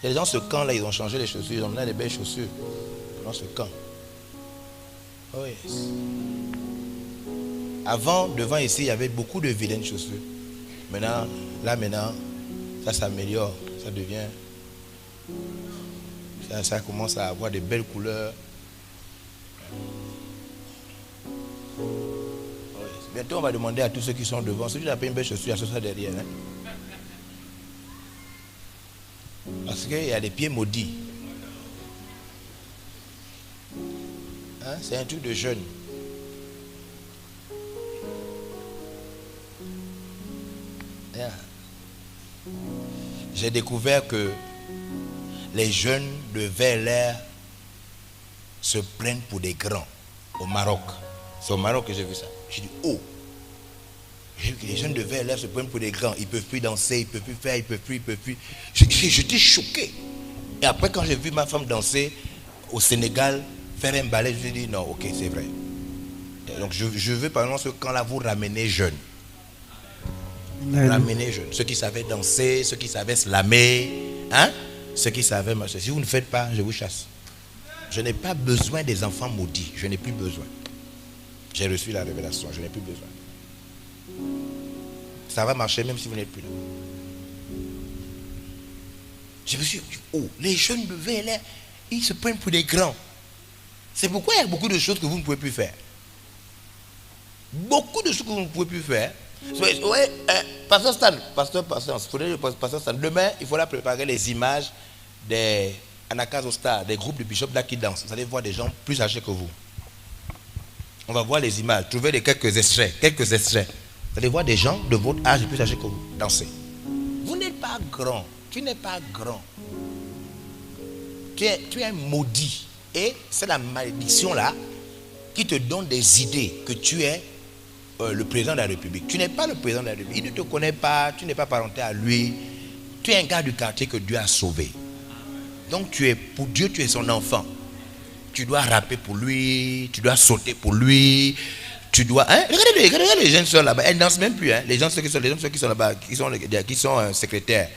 Il y a des gens, ce camp là, ils ont changé les chaussures. Ils ont mené des belles chaussures dans ce camp. Oh yes. Avant, devant ici, il y avait beaucoup de vilaines chaussures. Maintenant, ça s'améliore. Ça devient. Ça commence à avoir de belles couleurs. Oh yes. Bientôt, on va demander à tous ceux qui sont devant, ceux qui n'ont pas une belle chaussure, à ce soit derrière. Hein? Parce qu'il y a des pieds maudits. Hein? C'est un truc de jeune. Yeah. J'ai découvert que les jeunes de Vers-l'Air se prennent pour des grands au Maroc. C'est au Maroc que j'ai vu ça. J'ai dit, oh, j'ai vu que les jeunes de Vers-l'Air se prennent pour des grands. Ils ne peuvent plus danser, ils ne peuvent plus faire, ils ne peuvent plus. J'étais choqué. Et après, quand j'ai vu ma femme danser au Sénégal, faire un ballet, je me suis dit, non, ok, c'est vrai. Et donc, je veux, par exemple, ce camp-là, vous ramener jeunes. Ramener jeunes. Ceux qui savaient danser, ceux qui savaient slammer, hein? Ceux qui savaient marcher. Si vous ne faites pas, je vous chasse. Je n'ai pas besoin des enfants maudits. Je n'ai plus besoin. J'ai reçu la révélation. Je n'ai plus besoin. Ça va marcher même si vous n'êtes plus là. Je me suis dit, oh, les jeunes de VLR, ils se prennent pour des grands. C'est pourquoi il y a beaucoup de choses que vous ne pouvez plus faire. Beaucoup de choses que vous ne pouvez plus faire. Ouais, Pasteur Stan, demain, il faudra préparer les images des Anakazo Star, des groupes de Bishop là qui dansent. Vous allez voir des gens plus âgés que vous. On va voir les images, trouver quelques extraits. Vous allez voir des gens de votre âge et plus âgés que vous danser. Vous n'êtes pas grand. Tu n'es pas grand. Tu es un maudit. Et c'est la malédiction là qui te donne des idées que tu es le président de la République. Tu n'es pas le président de la République. Il ne te connaît pas, tu n'es pas parenté à lui. Tu es un gars du quartier que Dieu a sauvé. Donc pour Dieu, tu es son enfant. Tu dois rapper pour lui, tu dois sauter pour lui, tu dois. Hein? Regardez les jeunes soeurs là-bas, elles ne dansent même plus. Hein? Les gens qui sont là-bas, qui sont secrétaires,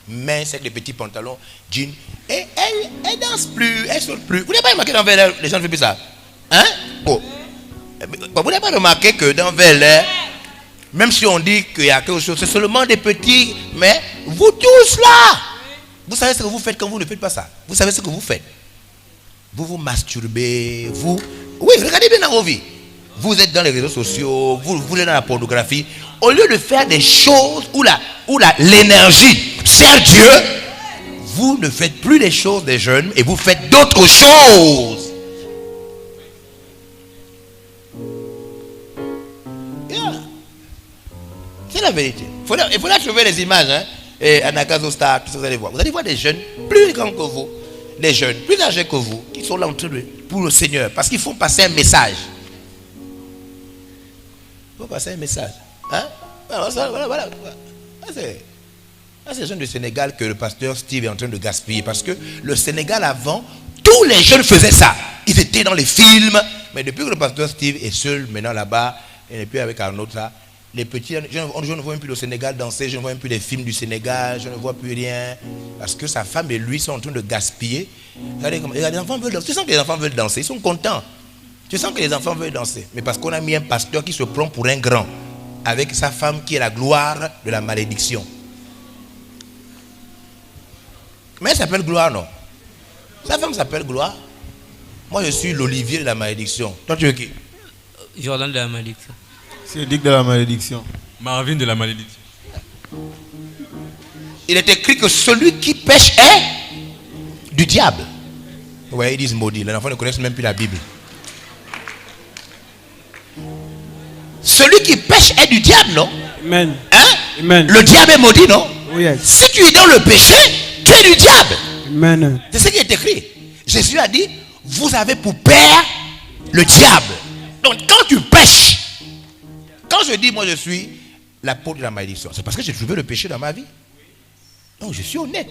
minces avec les petits pantalons, jeans, et elles ne dansent plus, elles ne sautent plus. Vous n'avez pas remarqué dans VLR, les gens ne font plus ça? Hein? Bon. Vous n'avez pas remarqué que dans VLR, même si on dit qu'il y a quelque chose, c'est seulement des petits, mais vous tous là, vous savez ce que vous faites quand vous ne faites pas ça. Vous savez ce que vous faites. Vous vous masturbez, oui, regardez bien dans vos vies. Vous êtes dans les réseaux sociaux, vous êtes dans la pornographie. Au lieu de faire des choses où l'énergie sert Dieu, vous ne faites plus les choses des jeunes et vous faites d'autres choses. Yeah. C'est la vérité. Il faudra trouver les images. Hein? Et Anakazo Star, tout ça, vous allez voir. Vous allez voir des jeunes plus grands que vous, des jeunes plus âgés que vous, qui sont là en train de pour le Seigneur, parce qu'ils font passer un message. Il faut passer un message. Hein? Voilà. C'est les jeunes du Sénégal que le pasteur Steve est en train de gaspiller. Parce que le Sénégal avant, tous les jeunes faisaient ça. Ils étaient dans les films. Mais depuis que le pasteur Steve est seul maintenant là-bas, et n'est plus avec un autre là, les petits, je ne vois même plus le Sénégal danser, je ne vois même plus les films du Sénégal, je ne vois plus rien. Parce que sa femme et lui sont en train de gaspiller. Regardez, les enfants veulent danser. Tu sens que les enfants veulent danser, ils sont contents. Tu sens que les enfants veulent danser. Mais parce qu'on a mis un pasteur qui se prend pour un grand, avec sa femme qui est la gloire de la malédiction. Mais elle s'appelle Gloire, non? Sa femme s'appelle Gloire. Moi, je suis l'Olivier de la malédiction. Toi, tu es qui? Jordan de la malédiction. C'est Dick de la malédiction. Marvin de la malédiction. Il est écrit que celui qui pêche est du diable. Ouais, ils disent maudit. Les enfants ne connaissent même plus la Bible. Celui qui pêche est du diable, non? Amen. Hein? Amen. Le diable est maudit, non? Oh yes. Si tu es dans le péché, tu es du diable. Amen. C'est ce qui est écrit. Jésus a dit, vous avez pour père le diable. Donc quand tu pêches, quand je dis moi je suis l'apôtre de la malédiction, c'est parce que j'ai trouvé le péché dans ma vie. Donc je suis honnête.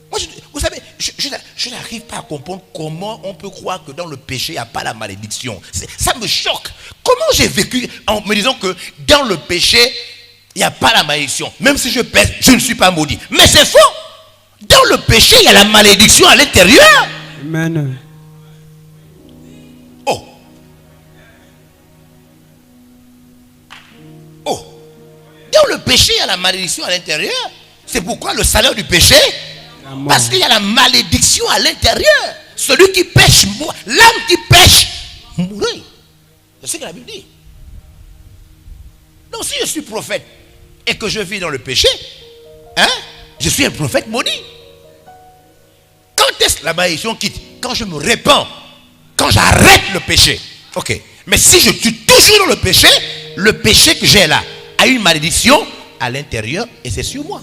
Moi, vous savez, je n'arrive pas à comprendre comment on peut croire que dans le péché, il n'y a pas la malédiction. Ça me choque. Comment j'ai vécu en me disant que dans le péché, il n'y a pas la malédiction. Même si je pêche, je ne suis pas maudit. Mais c'est faux. Dans le péché, il y a la malédiction à l'intérieur. Amen. Oh. Oh. Dans le péché, il y a la malédiction à l'intérieur. C'est pourquoi le salaire du péché, parce qu'il y a la malédiction à l'intérieur. Celui qui pêche, l'âme qui pêche, mourra. C'est ce que la Bible dit. Donc si je suis prophète et que je vis dans le péché, hein, je suis un prophète maudit. Quand est-ce que la malédiction quitte? Quand je me répands, quand j'arrête le péché. Ok. Mais si je suis toujours dans le péché que j'ai là a une malédiction à l'intérieur et c'est sur moi.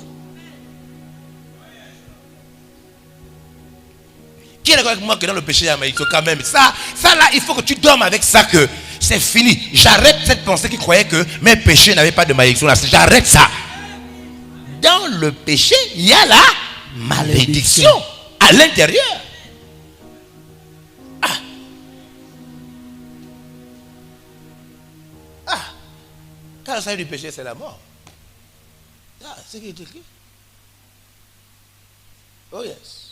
Qui est d'accord avec moi que dans le péché il y a la malédiction quand même? Ça là, il faut que tu dormes avec ça, que c'est fini. J'arrête cette pensée qui croyait que mes péchés n'avaient pas de malédiction là. J'arrête ça. Dans le péché, il y a la malédiction à l'intérieur. Quand le salaire du péché, c'est la mort. C'est ce qui est écrit. Oh yes.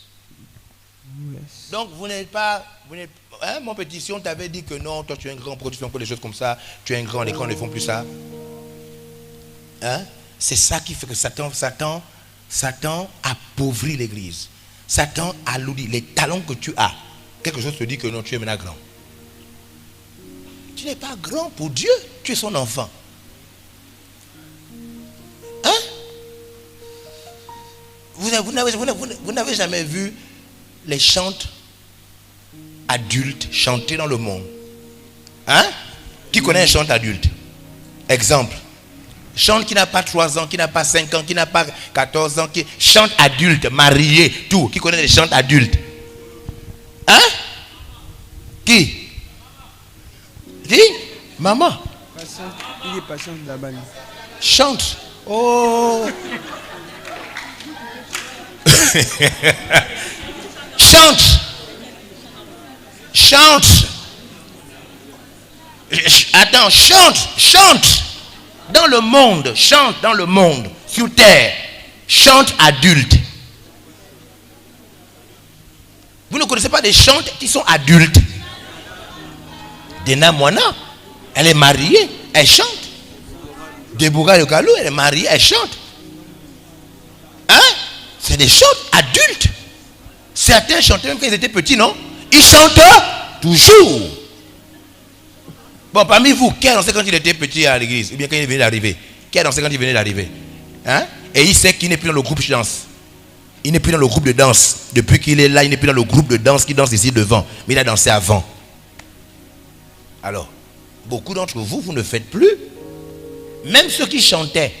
Donc vous n'êtes pas, hein, mon petit, si on t'avait dit que non, toi tu es un grand, pourquoi tu fais encore des choses comme ça, tu es un grand, les grands ne font plus ça. Hein? C'est ça qui fait que Satan appauvrit l'église. Satan alourdit les talents que tu as. Quelque chose te dit que non, tu es maintenant grand. Tu n'es pas grand pour Dieu, tu es son enfant. Hein? Vous n'avez jamais vu les chantes adultes chanter dans le monde? Hein? Qui connaît un chant adulte? Exemple. Chante qui n'a pas 3 ans, qui n'a pas 5 ans, qui n'a pas 14 ans, qui chante adulte, marié, tout. Qui connaît les chants adultes? Hein? Qui? Maman. Il est patient là-bas. Chante. Oh. Chante. Chante. Attends, chante. Dans le monde, chante dans le monde, sur terre. Chante adulte. Vous ne connaissez pas des chants qui sont adultes? Dena Moana, elle est mariée, elle chante. Deborah Yokalou, elle est mariée, elle chante. Hein? C'est des chants adultes. Certains chantaient même quand ils étaient petits, non? Ils chantent toujours. Bon, parmi vous, qui a dansé quand il était petit à l'église? Ou bien quand il venait d'arriver? Qui a dansé quand il venait d'arriver? Hein? Et il sait qu'il n'est plus dans le groupe de danse. Il n'est plus dans le groupe de danse. Depuis qu'il est là, il n'est plus dans le groupe de danse qui danse ici devant. Mais il a dansé avant. Alors, beaucoup d'entre vous, vous ne faites plus. Même ceux qui chantaient.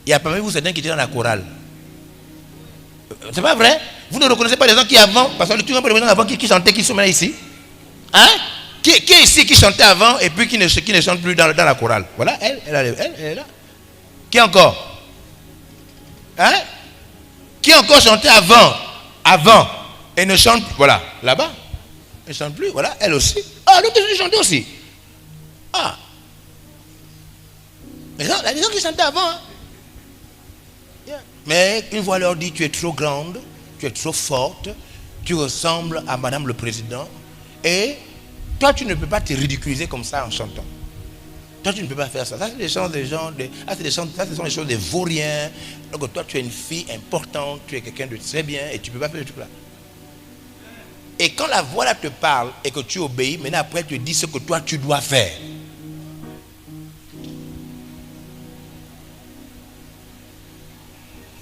Il y a parmi vous certains qui étaient dans la chorale. C'est pas vrai? Vous ne reconnaissez pas les gens qui avant, parce que le tueur peut avant qui chantaient, qui sont maintenant ici. Hein? Qui est ici qui chantait avant et puis qui ne chante plus dans la chorale? Voilà, elle est là. Qui encore? Hein? Qui encore chantait avant, et ne chante, voilà, là-bas, elle ne chante plus, voilà, elle aussi. Ah, l'autre chantait aussi. Ah. Mais non, les gens qui chantaient avant. Hein? Yeah. Mais une fois leur dit, tu es trop grande, tu es trop forte, tu ressembles à Madame le Président, et toi, tu ne peux pas te ridiculiser comme ça en chantant. Toi, tu ne peux pas faire ça. Ça, c'est des chants des gens, ça, ce sont des choses des vauriens. Donc, toi, tu es une fille importante, tu es quelqu'un de très bien, et tu ne peux pas faire ce truc-là. Et quand la voix là te parle et que tu obéis, maintenant après, elle te dit ce que toi, tu dois faire.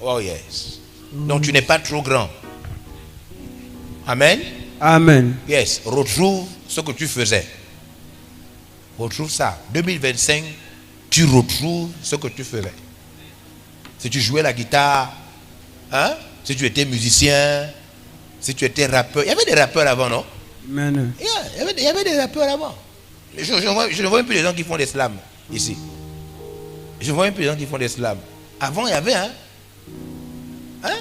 Oh yes. Donc, tu n'es pas trop grand. Amen. Amen. Yes. Retrouve ce que tu faisais. Retrouve ça. 2025, tu retrouves ce que tu faisais. Si tu jouais la guitare, hein? Si tu étais musicien, si tu étais rappeur. Il y avait des rappeurs avant, non? Amen. Yeah, il y avait des rappeurs avant. Je ne vois même plus les gens qui font des slams ici. Je ne vois même plus les gens qui font des slams. Avant, il y avait, hein? Hein?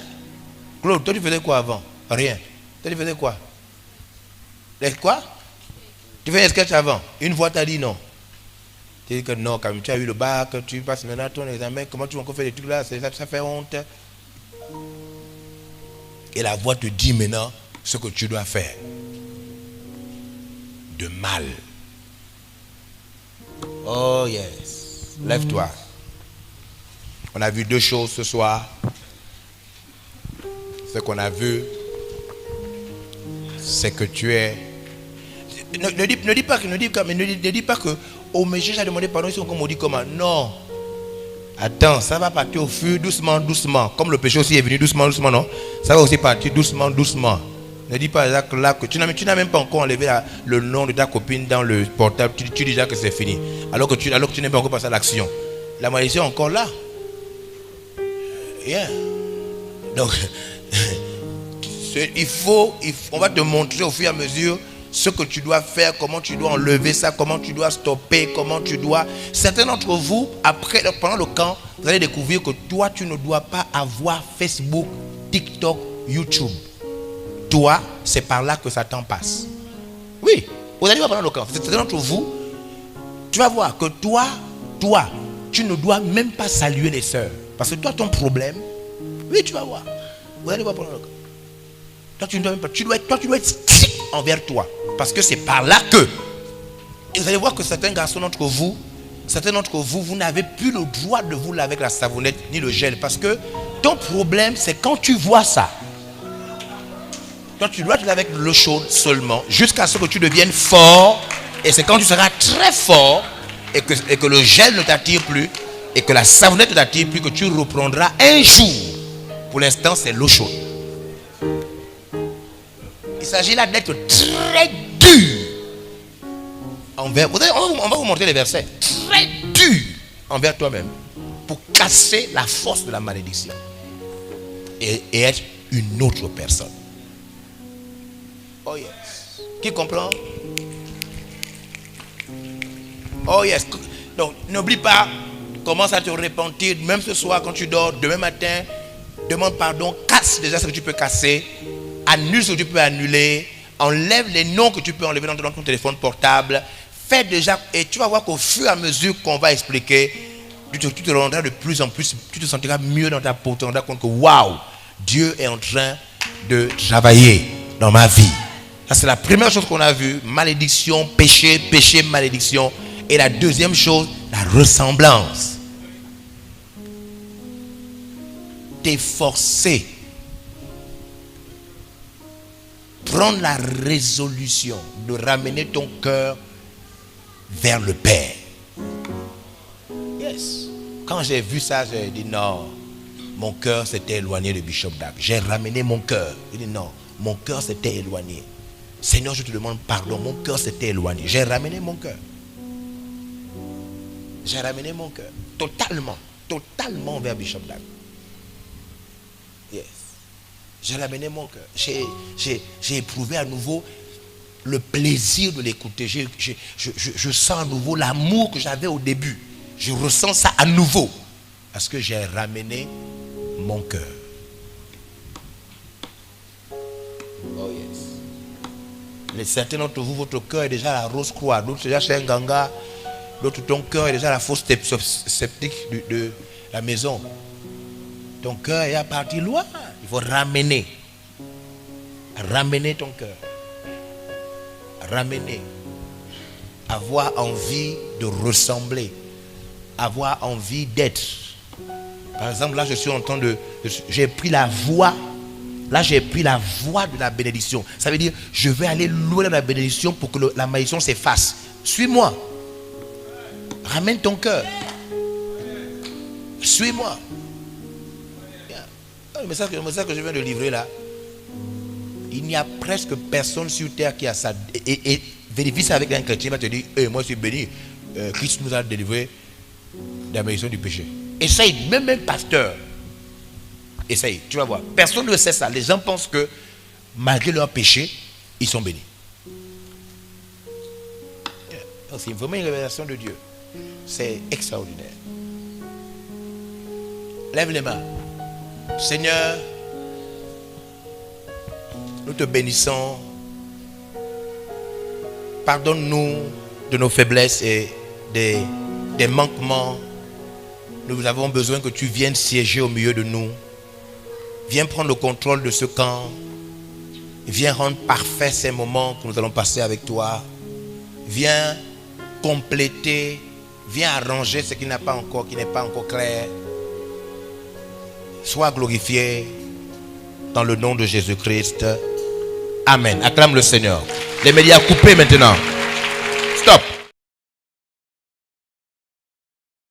Claude, toi, tu faisais quoi avant? Rien. Toi, tu faisais quoi? Quoi? Tu fais un sketch avant. Une fois, tu as dit non. Tu dis que non, quand tu as eu le bac, tu passes maintenant ton examen, comment tu vas encore faire des trucs là? Ça fait honte. Et la voix te dit maintenant ce que tu dois faire. De mal. Oh yes. Lève-toi. On a vu deux choses ce soir. Ce qu'on a vu, c'est que tu es... Ne dis pas que oh mais j'ai demandé pardon, ils comme on dit comment. Non. Attends, ça va partir au fur, doucement. Comme le péché aussi est venu doucement, non? Ça va aussi partir doucement. Ne dis pas là que tu n'as même pas encore enlevé le nom de ta copine dans le portable. Tu dis déjà que c'est fini. Alors que tu n'es pas encore passé à l'action. La malédiction est encore là. Yeah. Donc, on va te montrer au fur et à mesure ce que tu dois faire, comment tu dois enlever ça, comment tu dois stopper, comment tu dois... Certains d'entre vous, pendant le camp, vous allez découvrir que toi, tu ne dois pas avoir Facebook, TikTok, YouTube. Toi, c'est par là que Satan passe. Oui, vous allez voir pendant le camp. Certains d'entre vous, tu vas voir que toi, tu ne dois même pas saluer les sœurs. Parce que toi, ton problème, oui, tu vas voir. Vous allez voir pendant le camp. Toi, tu ne dois même pas. Tu dois être strict envers toi. Parce que c'est par là que. Et vous allez voir que certains garçons d'entre vous, vous n'avez plus le droit de vous laver avec la savonnette ni le gel. Parce que ton problème, c'est quand tu vois ça. Toi, tu dois te laver avec de l'eau chaude seulement. Jusqu'à ce que tu deviennes fort. Et c'est quand tu seras très fort. Et que le gel ne t'attire plus. Et que la savonnette ne t'attire plus. Que tu reprendras un jour. Pour l'instant, c'est l'eau chaude. Il s'agit là d'être très dur envers. On va vous montrer les versets. Très dur envers toi-même pour casser la force de la malédiction et être une autre personne. Oh yes. Qui comprend? Oh yes. Donc n'oublie pas, commence à te repentir même ce soir quand tu dors, demain matin, demande pardon, casse déjà ce que tu peux casser. Annule ce que tu peux annuler. Enlève les noms que tu peux enlever dans ton téléphone portable. Fais déjà. Et tu vas voir qu'au fur et à mesure qu'on va expliquer, tu te rendras de plus en plus. Tu te sentiras mieux dans ta peau. Tu te rendras compte que waouh, Dieu est en train de travailler dans ma vie. Ça, c'est la première chose qu'on a vue. Malédiction, péché, malédiction. Et la deuxième chose, la ressemblance. T'es forcé. Prendre la résolution de ramener ton cœur vers le Père. Yes. Quand j'ai vu ça, j'ai dit non. Mon cœur s'était éloigné de Bishop Dag. J'ai ramené mon cœur. J'ai dit non. Mon cœur s'était éloigné. Seigneur, je te demande pardon. Mon cœur s'était éloigné. J'ai ramené mon cœur. J'ai ramené mon cœur. Totalement vers Bishop Dag. Yes. J'ai ramené mon cœur. J'ai éprouvé à nouveau le plaisir de l'écouter. Je sens à nouveau l'amour que j'avais au début. Je ressens ça à nouveau. Parce que j'ai ramené mon cœur. Oh yes. Les certains d'entre vous, votre cœur est déjà la rose croix. D'autres, déjà c'est un ganga. D'autres, ton cœur est déjà la fosse sceptique de la maison. Ton cœur est à partir loin. Il faut ramener. Ramener ton cœur. Ramener. Avoir envie de ressembler. Avoir envie d'être. Par exemple, là, je suis en train de... J'ai pris la voie. Là, j'ai pris la voie de la bénédiction. Ça veut dire, je vais aller loin dans la bénédiction pour que la malédiction s'efface. Suis-moi. Ramène ton cœur. Suis-moi. Le message que je viens de livrer là, il n'y a presque personne sur terre qui a ça. Et vérifie ça avec un chrétien, il va te dire, moi je suis béni. Christ nous a délivré de la malédiction du péché. Essaye, même pasteur. Essaye, tu vas voir. Personne ne sait ça. Les gens pensent que malgré leur péché, ils sont bénis. C'est vraiment une révélation de Dieu. C'est extraordinaire. Lève les mains. Seigneur, nous te bénissons. Pardonne-nous de nos faiblesses et des manquements. Nous avons besoin que tu viennes siéger au milieu de nous. Viens prendre le contrôle de ce camp. Viens rendre parfait ces moments que nous allons passer avec toi. Viens compléter. Viens arranger ce qui n'est pas encore clair. Sois glorifié dans le nom de Jésus-Christ. Amen. Acclame le Seigneur. Les médias coupés maintenant.